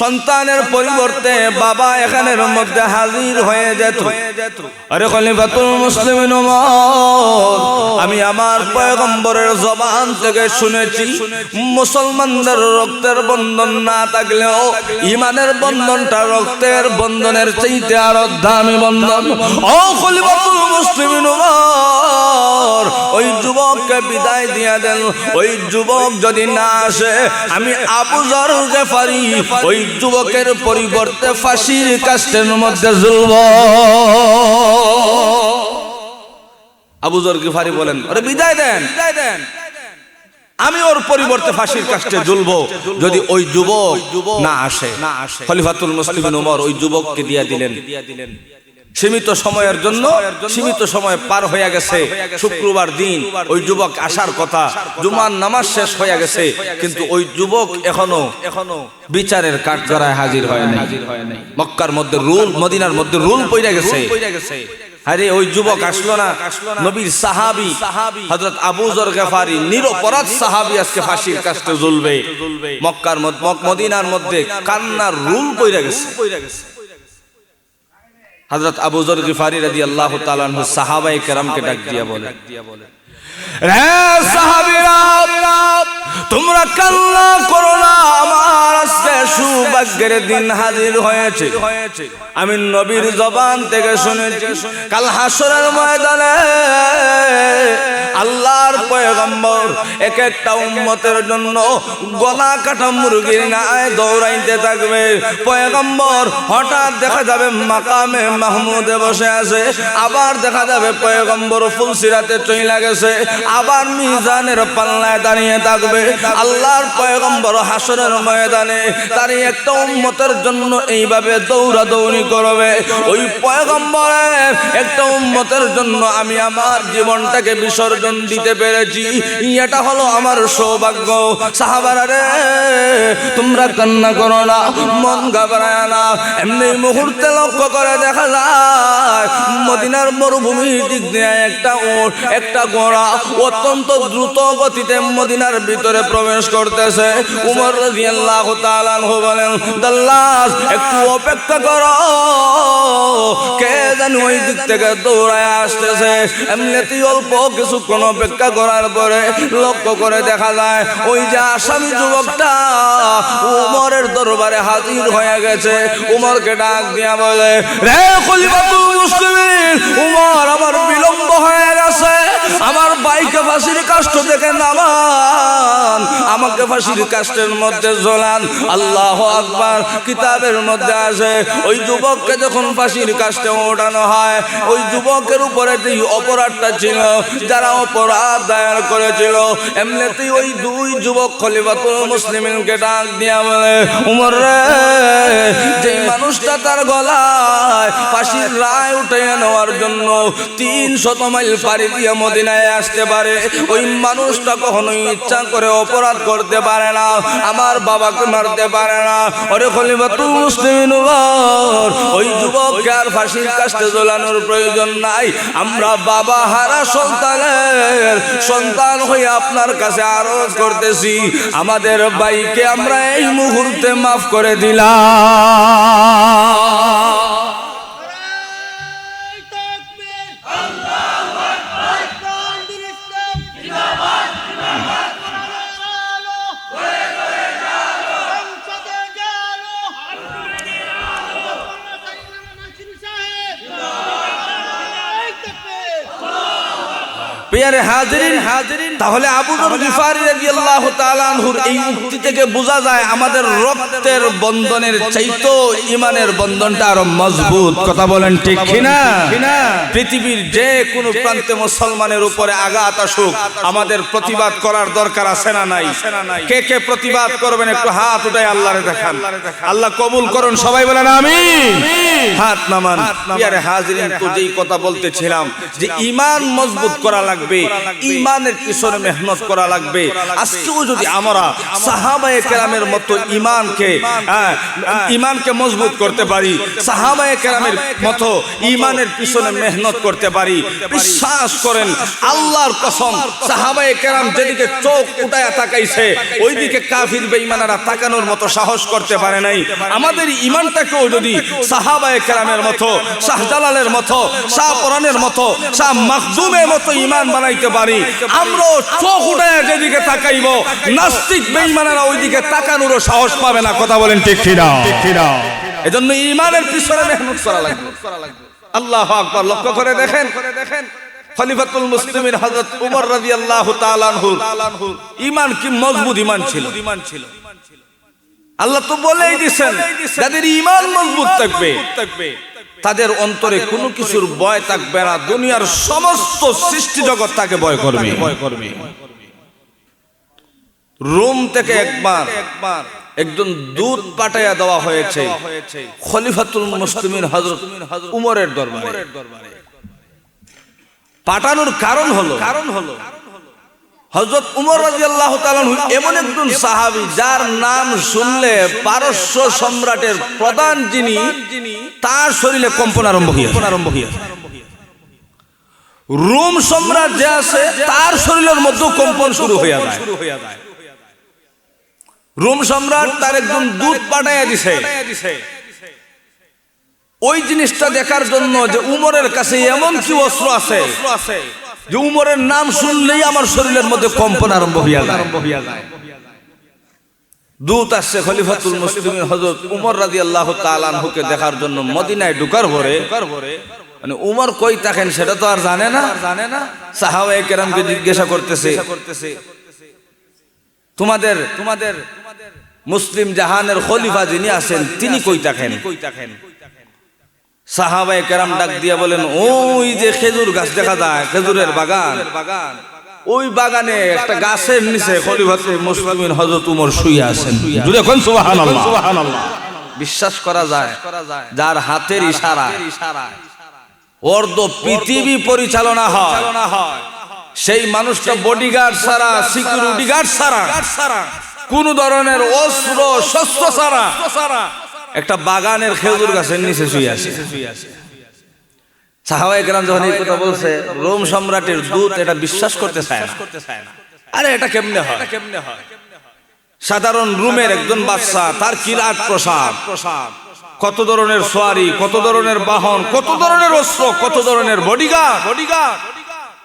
সন্তানের পরিবর্তে বাবা এখানের মধ্যে হাজির হয়ে যেত। আরে খলিফাতুল মুসলিমিন ওমর, আমি আমার পয়গম্বরের জবান থেকে শুনেছি, মুসলমানদের রক্তের বন্ধন না থাকলেও ঈমানের বন্ধনটা রক্তের বন্ধনের চাইতে আরো দামি বন্ধন। ও খলিফাতুল মুসলিমিন ওমর, ওই যুবককে বিদায় দিয়া দেন। ওই যুবক যদি না আসে, আমি আবু যর গিফারী ওই যুবকের পরিবর্তে ফাঁসির কাস্টের মধ্যে ঝুলব। আবু যর গিফারী বলেন, আরে বিদায় দেন, আমি ওর পরিবর্তে ফাঁসির কাস্টে ঝুলবো যদি ওই যুবক না আসে। খলিফাতুল মুসলিমিন ওমর ওই যুবককে দিয়া দিলেন। সীমিত সময়ের জন্য সীমিত সময় পার হয়ে গেছে। শুক্রবার দিন ওই যুবক আসার কথা, জুমার নামাজ শেষ হয়ে গেছে, কিন্তু ওই যুবক এখনো বিচারের কাঠগড়ায় হাজির হয় নাই। মক্কার মধ্যে রুল, মদিনার মধ্যে রুল পড়ে গেছে। আরে ওই যুবক আসলো না। নবীর সাহাবী হযরত আবু যর গফারি, নিরপরাধ সাহাবী, আজকে ফাঁসির কাস্টে ঝুলবে। মক্কার মদিনার মধ্যে কান্নার রুল পড়ে গেছে। হযরত আবু যর গফারি রাদিয়াল্লাহু তাআলা আনহু সাহাবায়ে কেরামকে ডাক দিয়া বলে, রে সাহাবীরা, তোমরা কান্না করো না, আমার আজকে সৌভাগ্যের দিন হাজির হয়েছে। আমি নবীর জবান থেকে শুনেছি, কাল হাসরের ময়দানে আল্লাহর পয়গম্বর এক একটা উম্মতের জন্য গলা কাটা মুরগির গায়ে দৌড়াইতে থাকবে। পয়গম্বর হঠাৎ দেখা যাবে মাকামে মাহমুদে বসে আছে, আবার দেখা যাবে পয়গম্বর ফুলসিরাতে চইলা গেছে, আবার মিজানের পাল্লায় দাঁড়িয়ে থাকবে। আল্লাহর পয়গম্বর হাসরের ময়দানে তার একটা উম্মতের জন্য এইভাবে দৌড়াদৌড়ি করবে। ওই পয়গম্বরের একটা উম্মতের জন্য আমি আমার জীবনটাকে বিসর্জন দিতে পেরেছি, এটা হলো আমার সৌভাগ্য। সাহাবারা রে, তোমরা কান্না করো না, মন ঘাবড়ায় না। এমনি মুহূর্তে লক্ষ্য করে দেখা যায় মদিনার মরুভূমির দিক দিয়ে একটা উট, একটা ঘোড়া অত্যন্ত দ্রুত গতিতে মদিনার ভিতরে প্রবেশ করতেছে। উমর রাদিয়াল্লাহু তাআলা আনহু বলেন, দাল্লাস একটু অপেক্ষা করো, কে জানি ওই দিক থেকে দৌড়ায় আসতেছে। এমনিতেই অল্প কিছুক্ষণ অপেক্ষা করার পরে লক্ষ্য করে দেখা যায় ওই যে আসামি যুবকটা উমরের দরবারে হাজির হয়ে গেছে। উমরকে ডাক দিয়া বলে, রে খলিফাতুল মুসলিমিন, উমর আমার বিলম্ব হয়ে গেছে, আমার ভাইকে ফাঁসির কাষ্ঠ থেকে নামান, আমাকে ফাঁসির কাষ্ঠের মধ্যে ঝোলান। আল্লাহু আকবার। কিতাবের মধ্যে আছে ওই যুবককে যখন ফাঁসির কাষ্ঠে ওঠানো হয়, ওই যুবকের উপরে যে অপরাধটা ছিল, যারা অপরাধ দায়ের করেছিল, এমনিতেই ওই দুই যুবক খলিফাতুল মুসলিমিনকে ডাক দিয়া বলে, উমর রে, যে মানুষটা তার গলায় ফাঁসির রায় উঠিয়ে নেওয়ার জন্য 300 মাইল পাড়ি দিয়ে মদিনায় আসতে পারে, ওই মানুষটা কখনোই ইচ্ছা করে অপরাধ করতে পারে না, আমার বাবাকে মারতে পারে না। ওরে খলিফাতুল মুসলিমিন, ওই যুবককে আর ফাঁসির কাষ্ঠে ঝোলানোর প্রয়োজন নাই। আমরা বাবা হারা সন্তানের সন্তান হয়ে আপনার কাছে আরজ করতেছি, আমাদের ভাইকে আমরা এই মুহূর্তে মাফ করে দিলাম। প্রিয় হাজিরিন, তাহলে আবু যর গফারি রাদিয়াল্লাহু তাআলা আনহুর এই উক্তি থেকে বোঝা যায় আমাদের রক্তের বন্ধনের চাইতো ঈমানের বন্ধনটা আরো মজবুত। কথা বলেন ঠিক কিনা? পৃথিবীর যে কোনো প্রান্তে মুসলমানের উপরে আঘাত আসুক, আমাদের প্রতিবাদ করার দরকার আছে না নাই? কে কে প্রতিবাদ করবেন একটু হাত উঠায় আল্লাহরে দেখান। আল্লাহ কবুল করুন, সবাই বলেন আমিন। হাত নামান। প্রিয় হাজিরিন, তো যেই কথা বলতেছিলাম যে ঈমান মজবুত করা লাগবে, ঈমানের পিছনে মেহনত করা লাগবে। আজকেও যদি আমরা সাহাবায়ে কেরামের মতো ঈমানকে মজবুত করতে পারি, সাহাবায়ে কেরামের মতো ঈমানের পিছনে মেহনত করতে পারি, বিশ্বাস করেন আল্লাহর কসম, সাহাবায়ে কেরাম যেদিকে চোখ উঠায়া তাকাইছে ওইদিকে কাফির বেঈমানেরা তাকানোর মতো সাহস করতে পারে নাই। আমাদের ঈমানটাকেও যদি সাহাবায়ে কেরামের মতো, শাহজালালের মতো, শাহ পরানের মতো, শাহ মাখদুমের মতো ঈমান বানাইতে পারি, আমরাও চোখ উঠায় যেদিকে তাকাইব, নাস্তিক বেঈমানেরা ওইদিকে তাকানোরও সাহস পাবে না। কথা বলেন ঠিক কিনা? এজন্য ঈমানের পিছনে মেহনত করা লাগবে। আল্লাহু আকবার। লক্ষ্য করে দেখেন খলিফাতুল মুসলিমিন হযরত উমর রাদিয়াল্লাহু তাআলা আনহু ঈমান কি মজবুত ঈমান ছিল। আল্লাহ তো বলেই দিয়েছেন, যাদের ঈমান মজবুত থাকবে তাদের অন্তরে কোনো কিছুর ভয় থাকবে না, দুনিয়ার সমস্ত সৃষ্টি জগৎ তাকে ভয় করবে। রোম থেকে একবার একজন দূত পাঠাইয়া দেওয়া হয়েছে খলিফাতুল মুসলিমিন হযরত উমরের দরবারে। পাঠানোর কারণ হলো হযরত উমর রাদিয়াল্লাহু তাআলা এমন একজন সাহাবী যার নাম শুনলে পারস্য সম্রাটের প্রধান যিনি তার শরীরে কম্পন আরম্ভ হইয়া রোম সম্রাট যে আছে তার শরীরের মধ্যে কম্পন শুরু হইয়া যায়। রোম সম্রাট তার একজন দূত পাঠাইয়া দিছে ওই জিনিসটা দেখার জন্য যে উমরের কাছে এমন কি অস্ত্র আছে যে উমরের নাম শুনলেই আমার শরীরের মধ্যে কম্পন আরম্ভ হইয়া যায়। দূত আসছে খলিফাতুল মুসলিমিন হযরত উমর রাদিয়াল্লাহু তাআলা আনহুকে দেখার জন্য মদিনায় ঢোকার পরে মানে উমর কই থাকেন সেটা তো আর জানে না। সাহাবায়ে কেরামকে জিজ্ঞাসা করতেছে তোমাদের মুসলিম জাহানের খলিফা যিনি আছেন তিনি কই থাকেন? সাহাবায়ে কেরাম ডাক দিয়া বলেন ওই যে খেজুর গাছ দেখা যায়, খেজুরের বাগান, ওই বাগানে একটা গাছের নিচে খলিফাতুল মুসলিমিন হযরত উমর শুয়ে আছেন। জুড়ে কোন সুবহানাল্লাহ। বিশ্বাস করা যায় যার হাতের ইশারায় অর্ধ পৃথিবী পরিচালনা হয়, সেই মানুষটা বডিগার্ড ছাড়া, সিকিউরিটি গার্ড ছাড়া, কোন ধরনের অস্ত্র শস্ত্র ছাড়া একটা বাগানের খেজুর গাছের নিচে শুয়ে আছে। সাহাবায়ে কেরাম যখন এই কথা বলছে রোম সম্রাটের দূত এটা বিশ্বাস করতে চায় না। আরে এটা কেমনে হয়? সাধারণ রোমের একজন বাদশা, তার কিরাত প্রসাদ, কত ধরনের সোয়ারি, কত ধরনের বাহন, কত ধরনের অস্ত্র, কত ধরনের বডিগার্ড।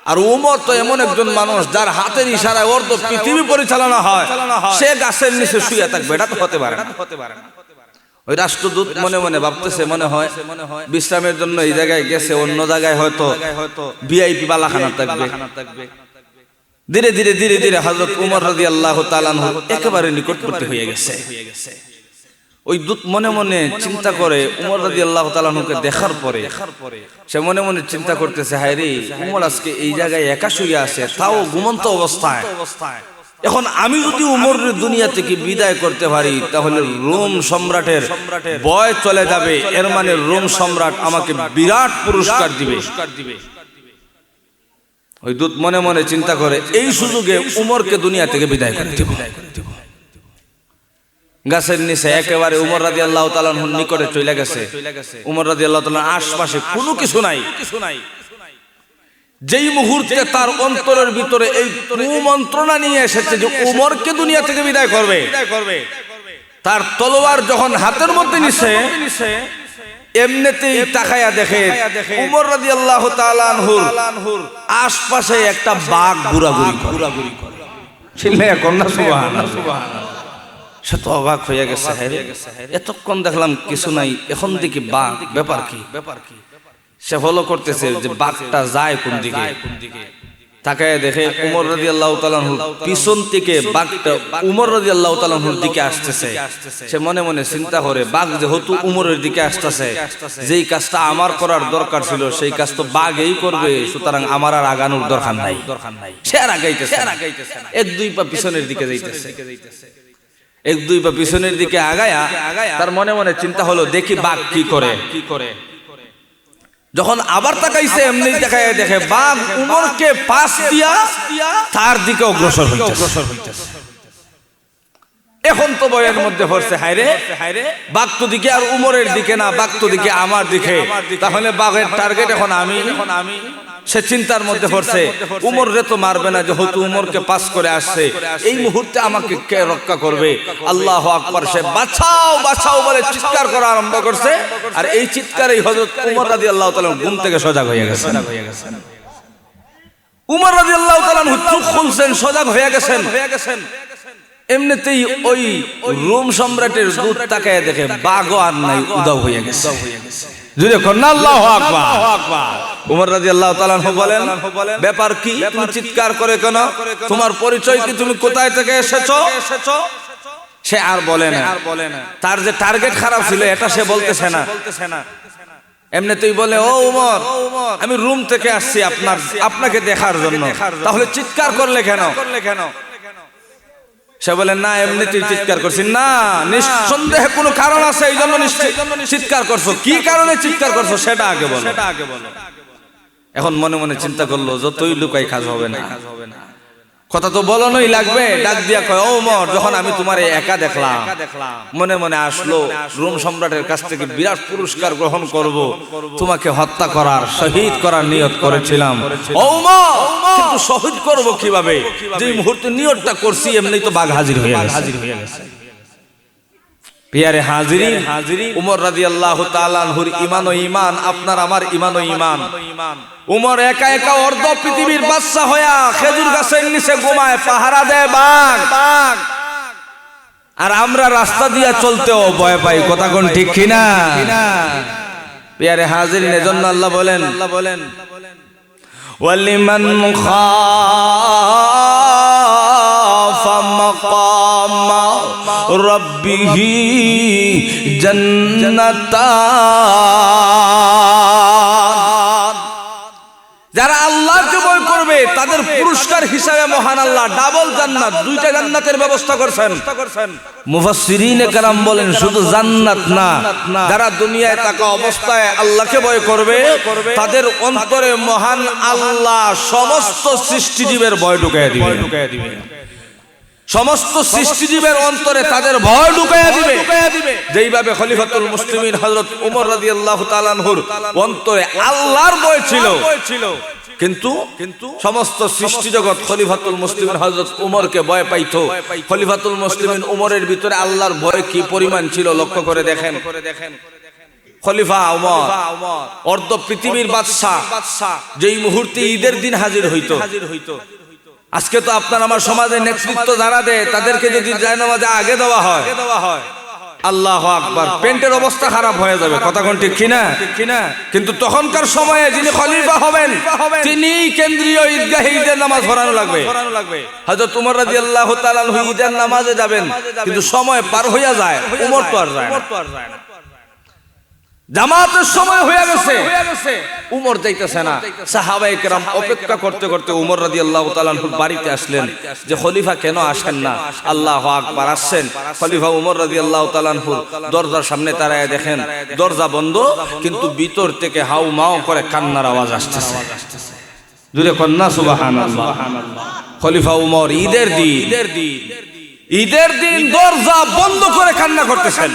আর উমর তো এমন একজন মানুষ যার হাতের ইশারায় অর্ধ পৃথিবী পরিচালনা হয়, সে গাছের নিচে শুয়ে থাকবে এটা তো হতে পারে না। ওই রাষ্ট্রদূত মনে মনে ভাবতেছে মনে হয় বিশ্রামের জন্য এই জায়গায় গেছে, অন্য জায়গায় হয়তো ভিআইপি বালাখানা থাকবে। ধীরে ধীরে ধীরে ধীরে হযরত উমর রাদিয়াল্লাহু তাআলা আনহু একেবারে নিকটবর্তী হয়ে গেছে। ওই দূত মনে মনে চিন্তা করে উমর রাদিয়াল্লাহু তাআলা আনহুকে দেখার পরে সে মনে মনে চিন্তা করতেছে হায় রে, উমর আজকে এই জায়গায় একা শুয়ে আছে, তাও ঘুমন্ত অবস্থায়। এখন আমি যদি উমরের দুনিয়া থেকে বিদায় করতে পারি তাহলে রোম সম্রাটের ভয় চলে যাবে, এর মানে রোম সম্রাট আমাকে বিরাট পুরস্কার দিবে। ওই দূত মনে মনে চিন্তা করে এই সুযোগে উমরকে দুনিয়া থেকে বিদায় করে দেব। গাছের নিচে একেবারে উমর রাদিয়াল্লাহু তাআলা আনহুর নিকটে চলে গেছে। উমর রাদিয়াল্লাহু তাআলা আশপাশে কোনো কিছু নাই। যেই মুহূর্তে তার অন্তরের ভিতরে এই কুমন্ত্রণা নিয়ে এসেছে যে উমরকে দুনিয়া থেকে বিদায় করবে, তার তলোয়ার যখন হাতের মধ্যে নিছে এমনিতেই তাকায়া দেখে উমর রাদিয়াল্লাহু তাআলা আনহুর আশপাশে একটা বাঘ ঘোরাঘুরি করে। চিল্লায়া কন্যা সুবহানাল্লাহ। সে তো অবাক হয়ে গেছে, এতক্ষণ দেখলাম কিছু নাই, এখন দেখি বাঘ, ব্যাপার কি? সে ফলো করতেছে যে বাঘটা যায় কোন দিকে। তাকায় দেখে উমর রাদিয়াল্লাহু তাআলা আনহু পিছন থেকে বাঘটা উমর রাদিয়াল্লাহু তাআলা আনহুর দিকে আসতেছে। সে মনে মনে চিন্তা করে বাঘ যেহেতু উমরের দিকে আসতেছে, যেই কাজটা আমার করার দরকার ছিল সেই কাজ তো বাঘই করবে, সুতরাং আমার আর আগানোর দরকার নাই। সে আর আগাইতেছে না, এক দুই পা পিছনের দিকে যাইতেছে। এক দুই পা পিছনের দিকে আগায়া তার মনে মনে চিন্তা হলো দেখি বাঘ কি করে। যখন আবার তাকাইছে এমনি তাকায় দেখে বাঘ উমরকে পাশ দিয়া তার দিকে অগ্রসর হইতেছে। এখন তো বয়ের মধ্যে পড়ছে হায়রে বাঘ তো দিকে আর উমরের দিকে না, বাঘ তো দিকে আমার দিকে, তাহলে বাঘের টার্গেট এখন আমি। সে চিন্তার মধ্যে পড়ছে উমর রে তো মারবে না, যেহেতু উমরকে পাস করে আসছে, এই মুহূর্তে আমাকে কে রক্ষা করবে? আল্লাহু আকবার। সে বাঁচাও বাঁচাও বলে চিৎকার করা আরম্ভ করছে। আর এই চিৎকারেই হযরত উমর রাদিয়াল্লাহু তাআলা ঘুম থেকে সজাগ হয়ে গেছেন। উমর রাদিয়াল্লাহু তাআলা চোখ খুলছেন, সজাগ হয়ে গেছেন। এমনিতেই ওই রোম সম্রাটের দূত তাকায় দেখে বাঘ আর নাই, উধাও হয়ে গেছে। জুড়ে কন্যা আল্লাহু আকবার। উমর রাদিয়াল্লাহু তাআলা আনহু বলেন ব্যাপার কি? তুমি চিৎকার করে কেন? তোমার পরিচয় কি? তুমি কোথায় থেকে এসেছো? সে আর বলে না। তার যে টার্গেট খারাপ ছিল এটা সে বলতেছে না। এমনিতেই বলে ও উমর, আমি রোম থেকে আসছি আপনাকে দেখার জন্য। তাহলে চিৎকার করলে কেন? সে বলে না এমনিতেই চিৎকার করছি। না, নিঃসন্দেহে কোনো কারণ আছে, এই জন্য চিৎকার করছো। কি কারণে চিৎকার করছো সেটা আগে বলো। এখন মনে মনে চিন্তা করলো যতই লুকাই কাজ হবে না, কথা তো বলানোই লাগবে। ডাক দিয়া কয়, ও ওমর, যখন আমি তোমার একা দেখলাম, মনে মনে আসলো রোম সম্রাটের কাছ থেকে বিরাট পুরস্কার গ্রহণ করব, তোমাকে হত্যা করার, শহীদ করার নিয়ত করেছিলাম। ও ওমর, কিন্তু শহীদ করব কিভাবে? যে মুহূর্তে নিয়তটা করছি এমনি তো বাঘ হাজির হয়ে গেছে। পিয়ারে হাজিরিন, উমর রাদিয়াল্লাহু তাআলা আনহুর ঈমান ও ঈমান, আপনার আমার ঈমান ও ঈমান। উমর একা একা অর্ধ পৃথিবীর বাদশা হইয়া খেজুর গাছের নিচে ঘুমায়, পাহারা দেয় বাঘ। আর আমরা রাস্তা দিয়া চলতেও ভয় পাই, কথা কোন ঠিক কিনা? পিয়ারে হাজিরিন, এজন্য আল্লাহ বলেন ওয়ালিমান খাফা মাকামা রাব্বিহি জান্নাতান। যারা আল্লাহকে ভয় করবে তাদের পুরস্কার হিসাবে মহান আল্লাহ ডাবল জান্নাত, দুইটা জান্নাতের ব্যবস্থা করছেন। মুফাসসিরিনে কেরাম বলেন শুধু জান্নাত না, যারা দুনিয়ায় থাকা অবস্থায় আল্লাহকে ভয় করবে তাদের অন্তরে মহান আল্লাহ সমস্ত সৃষ্টিজীবের ভয় ঢুকাইয়া দিবে। সমস্ত সৃষ্টিজীবের অন্তরে তাদের ভয় ঢুকাইয়া দিবে। যেইভাবে খলিফাতুল মুসলিমিন হযরত ওমর রাদিয়াল্লাহু তাআলা আনহুর অন্তরে আল্লাহর ভয় ছিল, কিন্তু সমস্ত সৃষ্টি জগৎ খলিফাতুল মুসলিমিন হযরত ওমরকে ভয় পাইতো। খলিফাতুল মুসলিমিন ওমরের ভিতরে আল্লাহর ভয় কি পরিমাণ ছিল লক্ষ্য করে দেখেন। খলিফা ওমর অর্ধ পৃথিবীর বাদশা, যেই মুহূর্তে ঈদের দিন হাজির হইতো। আজকে তো আপনার আমার সমাজে নেতৃত্ব যারা দেয় তাদেরকে যদি জায়নামাজে আগে দেওয়া হয়, আল্লাহু আকবার, পেন্টের অবস্থা খারাপ হয়ে যাবে, কথা কোন ঠিক কিনা? কিন্তু তখনকার সময়ে যিনি খলিফা হবেন তিনি কেন্দ্রীয় ঈদগাহে ঈদের নামাজ পড়ানো লাগবে। হযরত ওমর রাদিয়াল্লাহু তাআলা আনহু ঈদের নামাজে যাবেন, কিন্তু সময় পার হইয়া যায়, ওমর তো আর যায় না। জামাতের সময় হয়ে গেছে, উমর যাইতেছে না। সাহাবায়ে কেরাম অপেক্ষা করতে করতে উমর রাদিয়াল্লাহু তাআলা আনহুর বাড়িতে আসলেন যে খলিফা কেন আসেন না? আল্লাহু আকবার, আসছেন। খলিফা উমর রাদিয়াল্লাহু তাআলা আনহুর দরজার সামনে দাঁড়ায় দেখেন দরজা বন্ধ, কিন্তু ভিতর থেকে হাউ মাউ করে কান্নার আওয়াজ আসতেছে। জোরে কন্না সুবহানাল্লাহ। খলিফা উমর ঈদের দিন দরজা বন্ধ করে কান্না করতেছেন।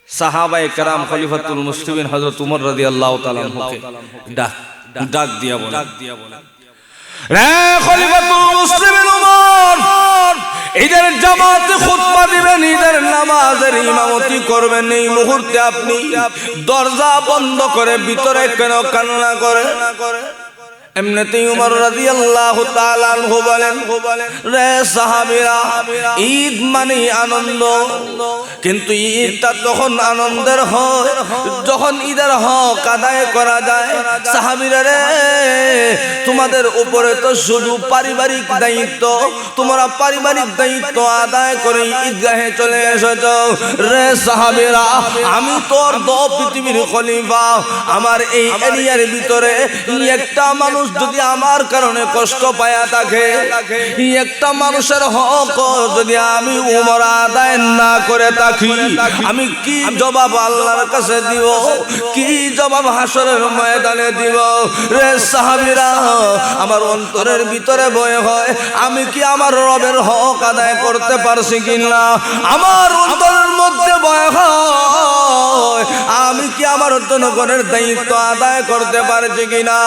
সাহাবায়ে কেরাম খলিফাতুল মুসলিমিন হযরত ওমর রাদিয়াল্লাহু তাআলা আনহুকে ডাক দিয়া বলেন, রে খলিফাতুল মুসলিমিন ওমর, ঈদের জামাতে খুতবা দিবেন, ঈদের নামাজের ইমামতি করবেন, এই মুহূর্তে আপনি দরজা বন্ধ করে ভিতরে কেন কান্না করে? এমনিতেই উমর রাদিয়াল্লাহু তাআলা আনহু বলেন, রে সাহাবীরা, ঈদ মানে আনন্দ, কিন্তু ঈদটা তখন আনন্দের হয় যখন ঈদের হক আদায় করা যায়। সাহাবীরা রে, তোমাদের উপরে তো শুধু পারিবারিক দায়িত্ব, তোমরা পারিবারিক দায়িত্ব আদায় করে ঈদগাহে চলে এসেছো। রে সাহাবীরা, আমি তোর পৃথিবীর খলিফা, আমার এই এরিয়ার ভিতরে একটা মানুষ যদি আমার কারণে কষ্ট পায়া থাকে, একটা মানুষের হক যদি আমি উমর আদায় না করে থাকি, আমি কি জবাব আল্লাহর কাছে দিব? কি জবাব হাসরের ময়দানে দিব? রে সাহাবীরা, আমার অন্তরের ভিতরে ভয় হয়, আমি কি আমার রবের হক আদায় করতে পারছি কিনা? আমার অন্তরের মধ্যে ভয় হয়, আমি কি আমার জনগণের দায়িত্ব আদায় করতে পারছি কিনা?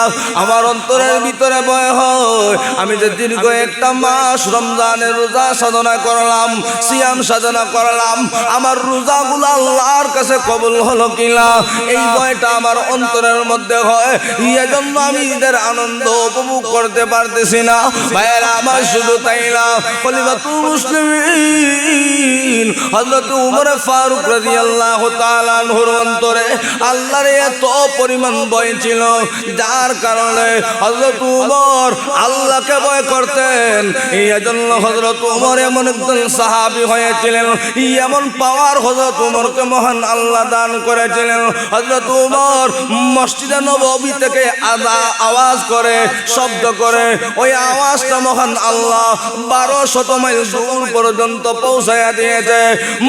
আমার অন্তরের ভিতরে ভয় হয়, আমি যে দীর্ঘ একটা মাস রমজানের রোজা সাধনা করলাম, সিয়াম সাধনা করলাম, আমার রোজাগুলো আল্লাহর কাছে কবুল হলো কিনা, এই ভয়টা আমার অন্তরের মধ্যে হয়। এজন্য আমি ঈদের আনন্দ উপভোগ করতে পারতেছি না। ভাইয়েরা আমার, শুধু তাই না, খলিফাতুল মুসলিমিন আমিন হযরত উমর ফারুক রাদিয়াল্লাহু তাআলা আনহুর অন্তরে আল্লাহর এত পরিমাণ ভয় ছিল, যার কারণে হযরত উমর আল্লাহকে ভয় করতেন। এই জন্য হযরত উমর এমন একজন সাহাবী হয়েছিলেন, এমন পাওয়ার হযরত উমরকে মহান আল্লাহ দান করেছিলেন। হযরত উমর মসজিদে নববী থেকে আওয়াজ করে, শব্দ করে, ওই আওয়াজটা মহান আল্লাহ 1200 মাইল দূর পর্যন্ত পৌঁছায়া দিয়েছে।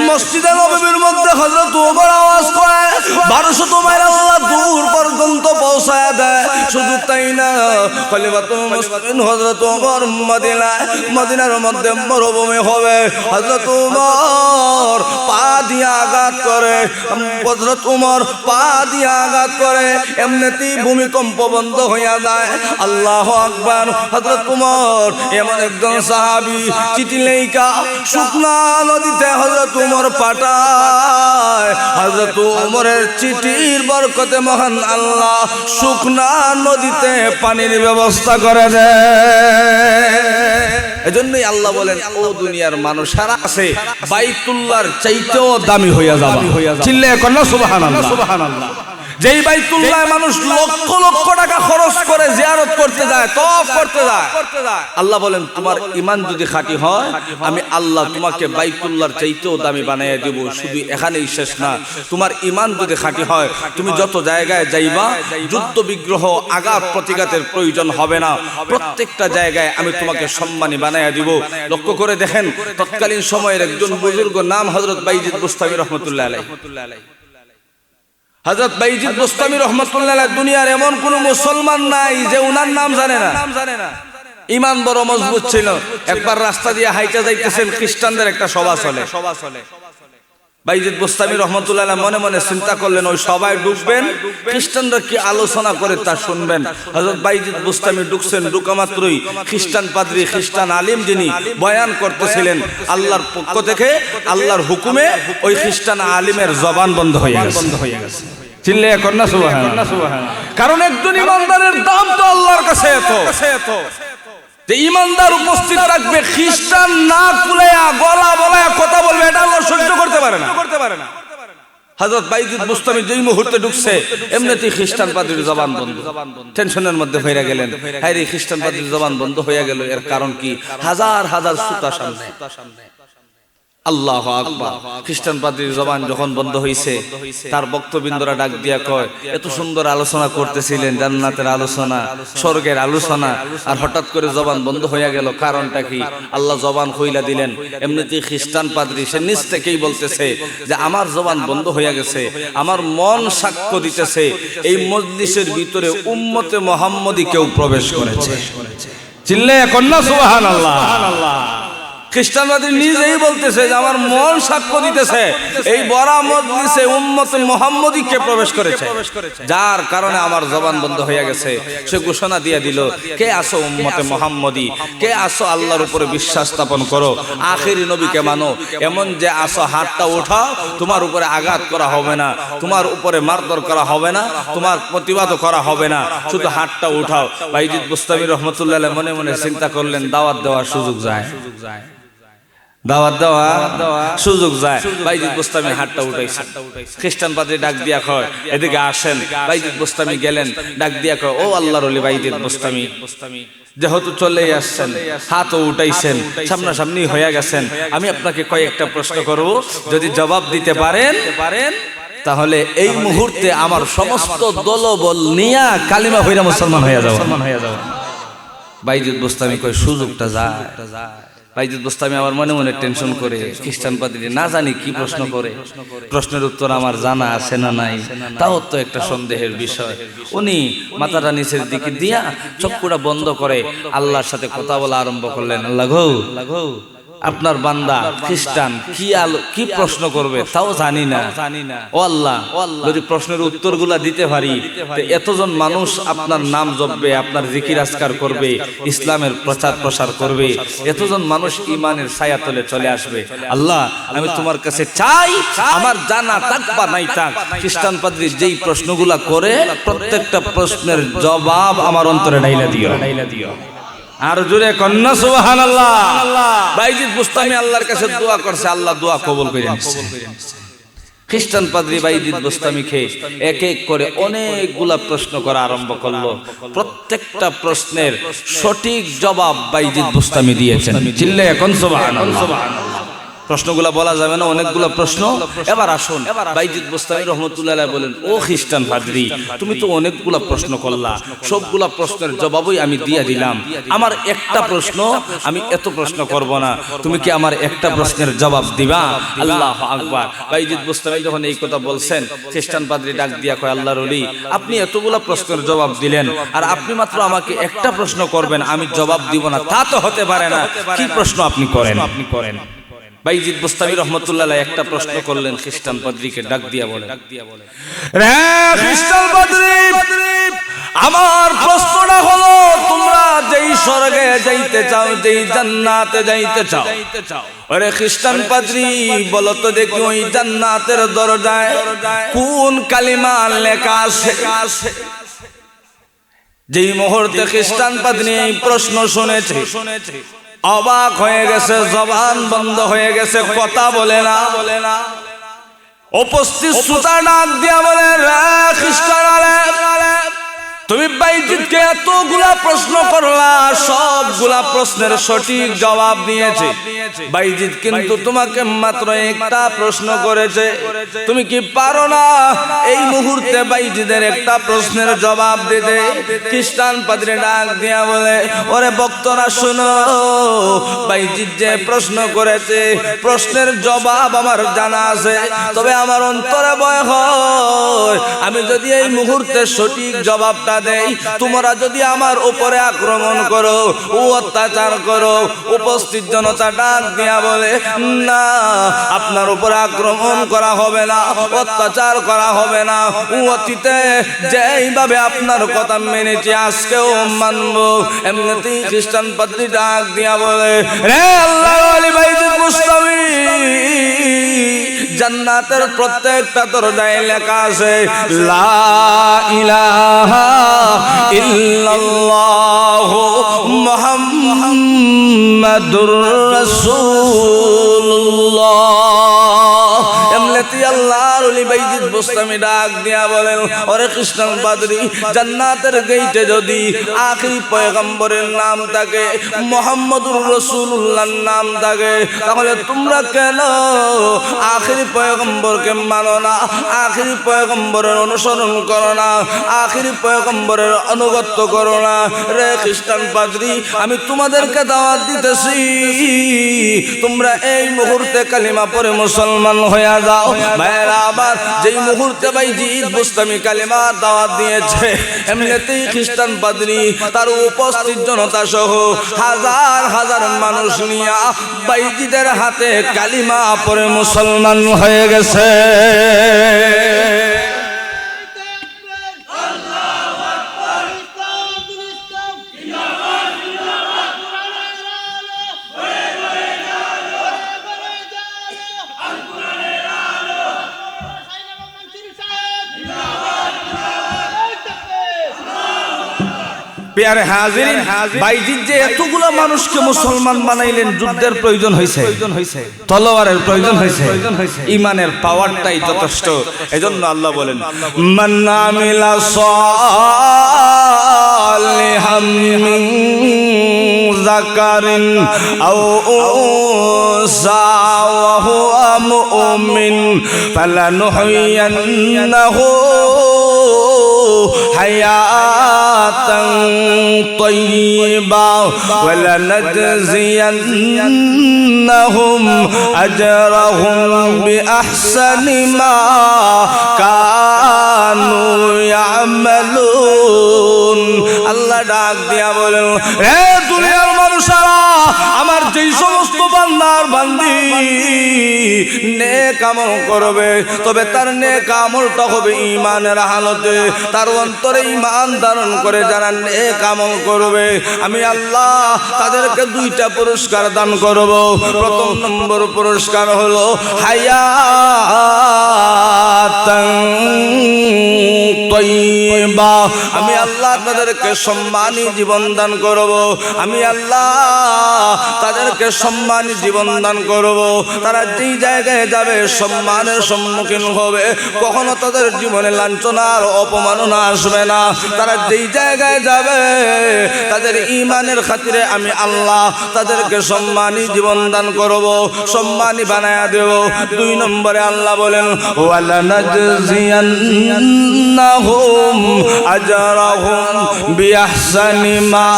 মসজিদে নববীর মধ্যে হযরত উমর আওয়াজ করে 1200 মাইল আল্লাহ দূর পর্যন্ত পৌঁছায়া দেয়। শুধু তাই না, খলিফাতুল মুসলিমিন হযরত উমর মদিনার মধ্যে মরুভূমি হবে, হযরত উমর পা দিয়ে আঘাত করে, হযরত উমর পা দিয়ে আঘাত করে, এমনিতেই ভূমিকম্প বন্ধ হইয়া যায়। আল্লাহু আকবার। হযরত উমর এমন একজন সাহাবী, চিঠি লেখা শুকনা নদীতে হযরত উমর পাঠায়। হযরত উমরের চিঠির বরকতে মহান আল্লাহ শুকনা নদীতে পানির ব্যবস্থা করে দেয়। এজন্যই আল্লাহ বলেন, ও দুনিয়ার মানুষেরা আছে বাইতুল্লাহর চাইতেও দামি হইয়া যাবে। চিল্লায়ে কন্না সুবহানাল্লাহ, সুবহানাল্লাহ। যেই বাইতুল্লাহ মানুষ লক্ষ লক্ষ টাকা খরচ করে জিয়ারত করতে যায়, তওয়াফ করতে যায়, আল্লাহ বলেন তোমার ঈমান যদি খাঁটি হয়, আমি আল্লাহ তোমাকে বাইতুল্লাহর চাইতেও দামি বানাইয়া দেব। শুধু এখানেই শেষ না, তোমার ঈমান যদি খাঁটি হয়, তুমি যত জায়গায় যাইবা যুদ্ধ বিগ্রহ আঘাত প্রতিঘাতের প্রয়োজন হবে না। প্রত্যেকটা জায়গায় আমি তোমাকে সম্মানী বানাইয়া দিব। লক্ষ্য করে দেখেন, তৎকালীন সময়ের একজন বুজুর্গ নাম হযরত বাইজিদ বুস্তামি রহমাতুল্লাহ আলাইহি। হযরত বাইজিদ বুস্তামি রহমাতুল্লাহ আলাইহি দুনিয়ার এমন কোন মুসলমান নাই যে উনার নাম জানে না। ঈমান বড় মজবুত ছিল। একবার রাস্তা দিয়ে হাইটা যাইতেছেন, খ্রিস্টানদের একটা সভা চলে। বাইজিদ বুস্তামি রহমাতুল্লাহ আলাইহি মনে মনে চিন্তা করলেন, ওই সবাই ঢুকবেন, খ্রিস্টানরা কি আলোচনা করে তা শুনবেন। হযরত বাইজিদ বুস্তামি ঢুকছেন, ঢুকা মাত্রই খ্রিস্টান পাদ্রী, খ্রিস্টান আলিম যিনি বয়ান করতেছিলেন, আল্লাহর পক্ষ থেকে আল্লাহর হুকুমে ওই খ্রিস্টান আলিমের জবান বন্ধ হয়ে গেছে। চিল্লায়ে কন্না সুবহানাল্লাহ, সুবহানাল্লাহ। কারণ একজন ইমানদারের দাম তো আল্লাহর কাছে এত যে ইমানদার উপস্থিত থাকবে, খ্রিস্টান না কুলায়া গলা বলায়া কথা বলবে, এটা আল্লাহ সহ্য করতে পারে না। হযরত বাইজিদ বুস্তামি যেই মুহূর্তে ঢুকছে, এমনিতেই খ্রিস্টান পাদ্রীর জবান বন্ধ। টেনশনের মধ্যে হইয়া গেলেন, হায়রে খ্রিস্টান পাদ্রীর জবান বন্ধ হইয়া গেল। এর কারণ কি? হাজার হাজার শ্রোতা সামনে। আল্লাহু আকবার। খ্রিস্টান পাদ্রীর জবান যখন বন্ধ হইছে, তার বক্তবৃন্দরা ডাক দিয়া কয়, এত সুন্দর আলোচনা করতেছিলেন, জান্নাতের আলোচনা, স্বর্গের আলোচনা, আর হঠাৎ করে জবান বন্ধ হইয়া গেল, কারণটা কি? আল্লাহ জবান খুইলা দিলেন। এমনিতেই খ্রিস্টান পাদ্রী সে নিজ থেকেই বলতেছে যে আমার জবান বন্ধ হইয়া গেছে, আমার মন সাক্ষ্য দিতেছে এই মজলিসের ভিতরে উম্মতে মুহাম্মদী কেউ প্রবেশ করেছে। চিল্লায়ে কন্না সুবহানাল্লাহ। খ্রিস্টান পাদ্রী নিজেই বলতেছে যে আমার মন সাক্ষ্য দিতেছে এই বড় মজলিসে উম্মতে মুহাম্মদী কে প্রবেশ করেছে, যার কারণে আমার জবান বন্ধ হয়ে গেছে। সে ঘোষণা দিয়ে দিল, কে আসো উম্মতে মুহাম্মদী, কে আসো আল্লাহর উপরে বিশ্বাস স্থাপন করো, আখেরি নবীকে মানো, এমন যে আসো হাতটা উঠাও, তোমার উপরে আঘাত করা হবে না, তোমার উপরে মারধর করা হবে না, তোমার প্রতিবাদ করা হবে না, শুধু হাতটা উঠাও। বাইজিদ বুস্তামি রহমাতুল্লাহ আলাইহি মনে মনে চিন্তা করলেন, দাওয়াত দেওয়ার সুযোগ যায়, দাওয়াত দেওয়া সুযোগ যায়। বাইজিদ বুস্তামি হাতটা উঠাইছে। খ্রিস্টান পাদ্রী ডাক দিয়া কয়, এদিকে আসেন। বাইজিদ বুস্তামি গেলেন, ডাক দিয়া কয়, ও আল্লাহর ওলি বাইজিদ বুস্তামি, যেহেতু চলেই আসছেন, হাতও উঠাইছেন, সামনাসামনি হয়ে গেছেন, আমি আপনাকে কয়েকটা প্রশ্ন করব, যদি জবাব দিতে পারেন তাহলে এই মুহূর্তে আমার সমস্ত দলবল নিয়া কালিমা হইরা মুসলমান হয়ে যাও। বাইজিদ বুস্তামি কয়, সুযোগটা যায়। বাইজিদ বুস্তামি আমার মনে মনে টেনশন করে, খ্রিস্টান পাদ্রী না জানি কি প্রশ্ন করে, প্রশ্নের উত্তর আমার জানা আছে না নাই তাও তো একটা সন্দেহের বিষয়। উনি মাথাটা নিচের দিকে দিয়া চক্ষুটা বন্ধ করে আল্লাহর সাথে কথা বলা আরম্ভ করলেন, আল্লাহ গো, আপনার বান্দা খ্রিস্টান কি প্রশ্ন করবে তাও জানি না, ও আল্লাহ, যদি প্রশ্নের উত্তরগুলা দিতে পারি এতজন মানুষ আপনার নাম জপবে, আপনার জিকির আজকার করবে, ইসলামের প্রচার প্রসার করবে, এতজন মানুষ ঈমানের ছায়াতলে চলে আসবে। আল্লাহ, আমি তোমার কাছে চাই, আমার জানা থাক বা নাই থাক, খ্রিস্টান পাদ্রী যেই প্রশ্নগুলা করে প্রত্যেকটা প্রশ্নের জবাব আমার অন্তরে ঢাইলা দিও। আর জোরে কন্না সুবহানাল্লাহ। বাইজিদ বুস্তামি আল্লাহর কাছে দোয়া করছে, আল্লাহ দোয়া কবুল করে নিয়েছে। খ্রিস্টান পাদ্রী বাইজিদ বুস্তামি খেয়ে এক এক করে অনেকগুলা প্রশ্ন করা আরম্ভ করলো। প্রত্যেকটা প্রশ্নের সঠিক জবাব বাইজিদ বুস্তামি দিয়েছেন। চিল্লে এখন সুবহানাল্লাহ। প্রশ্নগুলা বলা যাবে না, অনেকগুলা প্রশ্ন। এবার আসুন, বাইজিদ বুস্তামি রহমতুল্লাহ আলাইহি বলেন, ও খ্রিস্টান পাদ্রী, তুমি তো অনেকগুলা প্রশ্ন করলা, সবগুলা প্রশ্নের জবাবই আমি দিয়ে দিলাম। আমার একটা প্রশ্ন, আমি এত প্রশ্ন করব না, তুমি কি আমার একটা প্রশ্নের জবাব দিবা? আল্লাহু আকবার। বাইজিদ বুস্তামি যখন এই কথা বলছেন, খ্রিস্টান পাদ্রী ডাক দিয়া কয়, আল্লাহর ওলি, আপনি এতগুলা প্রশ্নের জবাব দিলেন, আর আপনি মাত্র আমাকে একটা প্রশ্ন করবেন, আমি জবাব দিব না, তা তো হতে পারে না। কি প্রশ্ন আপনি করেন? বাইজিদ বুস্তামি রাহমাতুল্লাহ আলাইহি একটা প্রশ্ন করলেন, খ্রিস্টান পাদ্রীকে ডাক দিয়া বলেন, রে খ্রিস্টান পাদ্রী, আমার প্রশ্নটা হলো, তোমরা যেই স্বর্গে যাইতে চাও, যেই জান্নাতে যাইতে চাও, আরে খ্রিস্টান পাদ্রী বলো তো দেখি, ওই জান্নাতের দরজায় কোন কালিমা লেখা আছে? যেই মুহূর্তে খ্রিস্টান পাদ্রী এই প্রশ্ন শুনেছে, অবাক হয়ে গেছে, জবান বন্ধ হয়ে গেছে, কথা বলে না। উপস্থিত শ্রোতা ডাক দিয়া বলে, রে খ্রিস্টান আলেম, তুমি বাইজিদকে এতগুলা প্রশ্ন করলা, সবগুলা প্রশ্নের সঠিক জবাব দিয়েছে। বাইজিদ কিন্তু তোমাকে মাত্র একটা প্রশ্ন করেছে। তুমি কি পারো না এই মুহূর্তে বাইজিদের একটা প্রশ্নের জবাব দিতে? খ্রিস্টান পাদ্রী ডাক দিয়া বলে, ওরে ভক্তরা শোনো, বাইজিদ যে প্রশ্ন করেছে, প্রশ্নের জবাব আমার জানা আছে, তবে আমার অন্তরে ভয় হয়, আমি যদি এই মুহূর্তে সঠিক জবাবটা দেই, তোমরা যদি আমার উপরে আক্রমণ করো, ও অত্যাচার করো। উপস্থিত জনতা ডাক দিয়া বলে, না, আপনার উপরে আক্রমণ করা হবে না, অত্যাচার করা হবে না। ও অতীতে যেইভাবে আপনার কথা মেনেছি, আজকেও মানবো। এমনিতেই খ্রিস্টান পাদ্রী ডাক দিয়া বলে, রে আল্লাহর ওলি বাইজিদ বুস্তামি, জান্নাতের প্রত্যেকটা দরজায় লেখা আছে, লা ইলাহা ইল্লাল্লাহু মুহাম্মাদুর রাসূলুল্লাহ। এমনিতেই আল্লাহর ওলি বাইজিদ বুস্তামি ডাক দিয়া বলেন, ওরে খ্রিস্টান পাদ্রী, জান্নাতের গেইটে যদি আখিরি পয়গম্বরের নাম থাকে, মুহাম্মাদুর রাসূলুল্লাহর নাম থাকে, তাহলে তোমরা কেন আখিরি পয়গম্বরকে মানো না? আখিরি পয়গম্বরের অনুসরণ করো না? আখিরি পয়গম্বরের অনুগত্য করো না? রে খ্রিস্টান পাদ্রী, আমি তোমাদেরকে দাওয়াত দিতেছি, তোমরা এই মুহূর্তে কালিমা পড়ে মুসলমান হয়ে যাও। ভাইরা আবার যেই মুহূর্তে বাইজিদ বুস্তামি কালিমার দাওয়াত দিয়েছে, এমনিতেই খ্রিস্টান পাদ্রী তার উপস্থিত জনতা সহ হাজার হাজার মানুষ নিয়ে বাইজিদের হাতে কালিমা পড়ে মুসলমান হয়ে গেছে। প্রিয় হাজিরিন, বাইজিদ যে এতগুলা মানুষকে মুসলমান বানাইলেন, যুদ্ধের প্রয়োজন হয়েছে, তলোয়ারের প্রয়োজন হয়েছে, ঈমানের পাওয়ারটাই যথেষ্ট। এজন্য আল্লাহ বলেন, মান আমিলা সালিহাম মিন যাকারিন আও উনসা ওয়া হুয়া মুমিন ফালানুহয়িয়ান্নাহু হায়াতান طيبا ولنجزينهم أجرهم بأحسن ما كانوا يعملون। আল্লাহ ডাক দিয়া বলেন, হে দুনিয়ার মানুষেরা, আমার যেই সমস্ত বান্দার বান্দি নেক আমল করবে, তবে তার নেক আমলটা হবে ঈমানের হালতে, তার অন্তরে ঈমান ধারণ করে যারা নেক আমল করবে, আমি আল্লাহ তাদেরকে দুইটা পুরস্কার দান করব। প্রথম নম্বর পুরস্কার হলো হায়াতান তাইয়্যিবা, আমি আল্লাহ তাদেরকে সম্মানী জীবন দান করব, আমি আল্লাহ তাদেরকে সম্মানী জীবন দান করব। তারা যেই জায়গায় যাবে সম্মানের সম্মুখীন হবে, কখনো তাদের জীবনে লাঞ্ছনা আর অপমাননা আসবে না। তারা যেই জায়গায় যাবে তাদের ঈমানের খাতিরে আমি আল্লাহ তাদেরকে সম্মানী জীবন দান করব, সম্মানী বানায়া দেব। 2 নম্বরে আল্লাহ বলেন ওয়ালানাজজিয়ান্নাহুম আজরাহুম বিআহসানি মা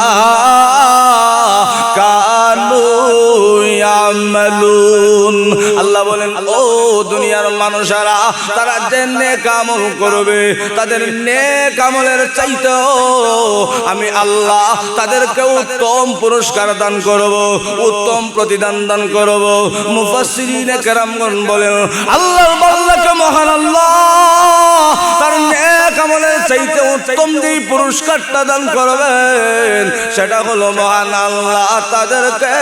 কানু ইয়ামালুন। আল্লাহ বলেন ও দুনিয়ার মানুষেরা, তারা যে নেক আমল করবে তাদের নেক আমলের চাইতেও আমি আল্লাহ তাদেরকে উত্তম পুরস্কার দান করব, উত্তম প্রতিদান দান করব। মুফাসসিরিনে কেরামগণ বলেন আল্লাহর বান্দাকে মহান আল্লাহ তার নেক আমলের চাইতে উত্তম যেই পুরস্কারটা দান করবেন সেটা হলো মহান আল্লাহ তাদেরকে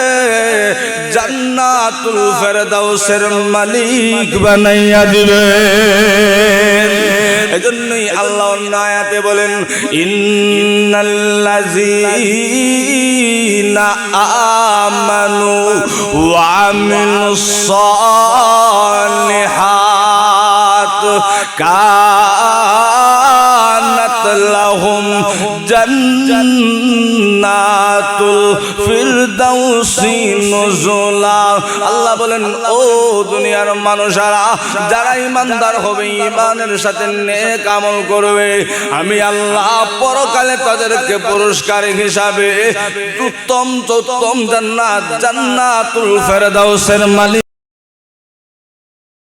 জান্নাতুল ফেরদাউসের মালিক বানাইয়া দিবেন। এজন্যই আল্লাহ অন্য আয়াতে বলেন ইন্নাল্লাযীনা আমানু ওয়া আমিলুস সালিহাত কানাত লাহুম জান্নাতুল ফিরদাউসি নুজুলা। আল্লাহ বলেন ও দুনিয়ার মানুষেরা, যারা ঈমানদার হবে, ঈমানের সাথে নেক আমল করবে, আমি আল্লাহ পরকালে তাদেরকে পুরস্কার হিসাবে উত্তম জান্নাতুল ফেরদাউসের মালিক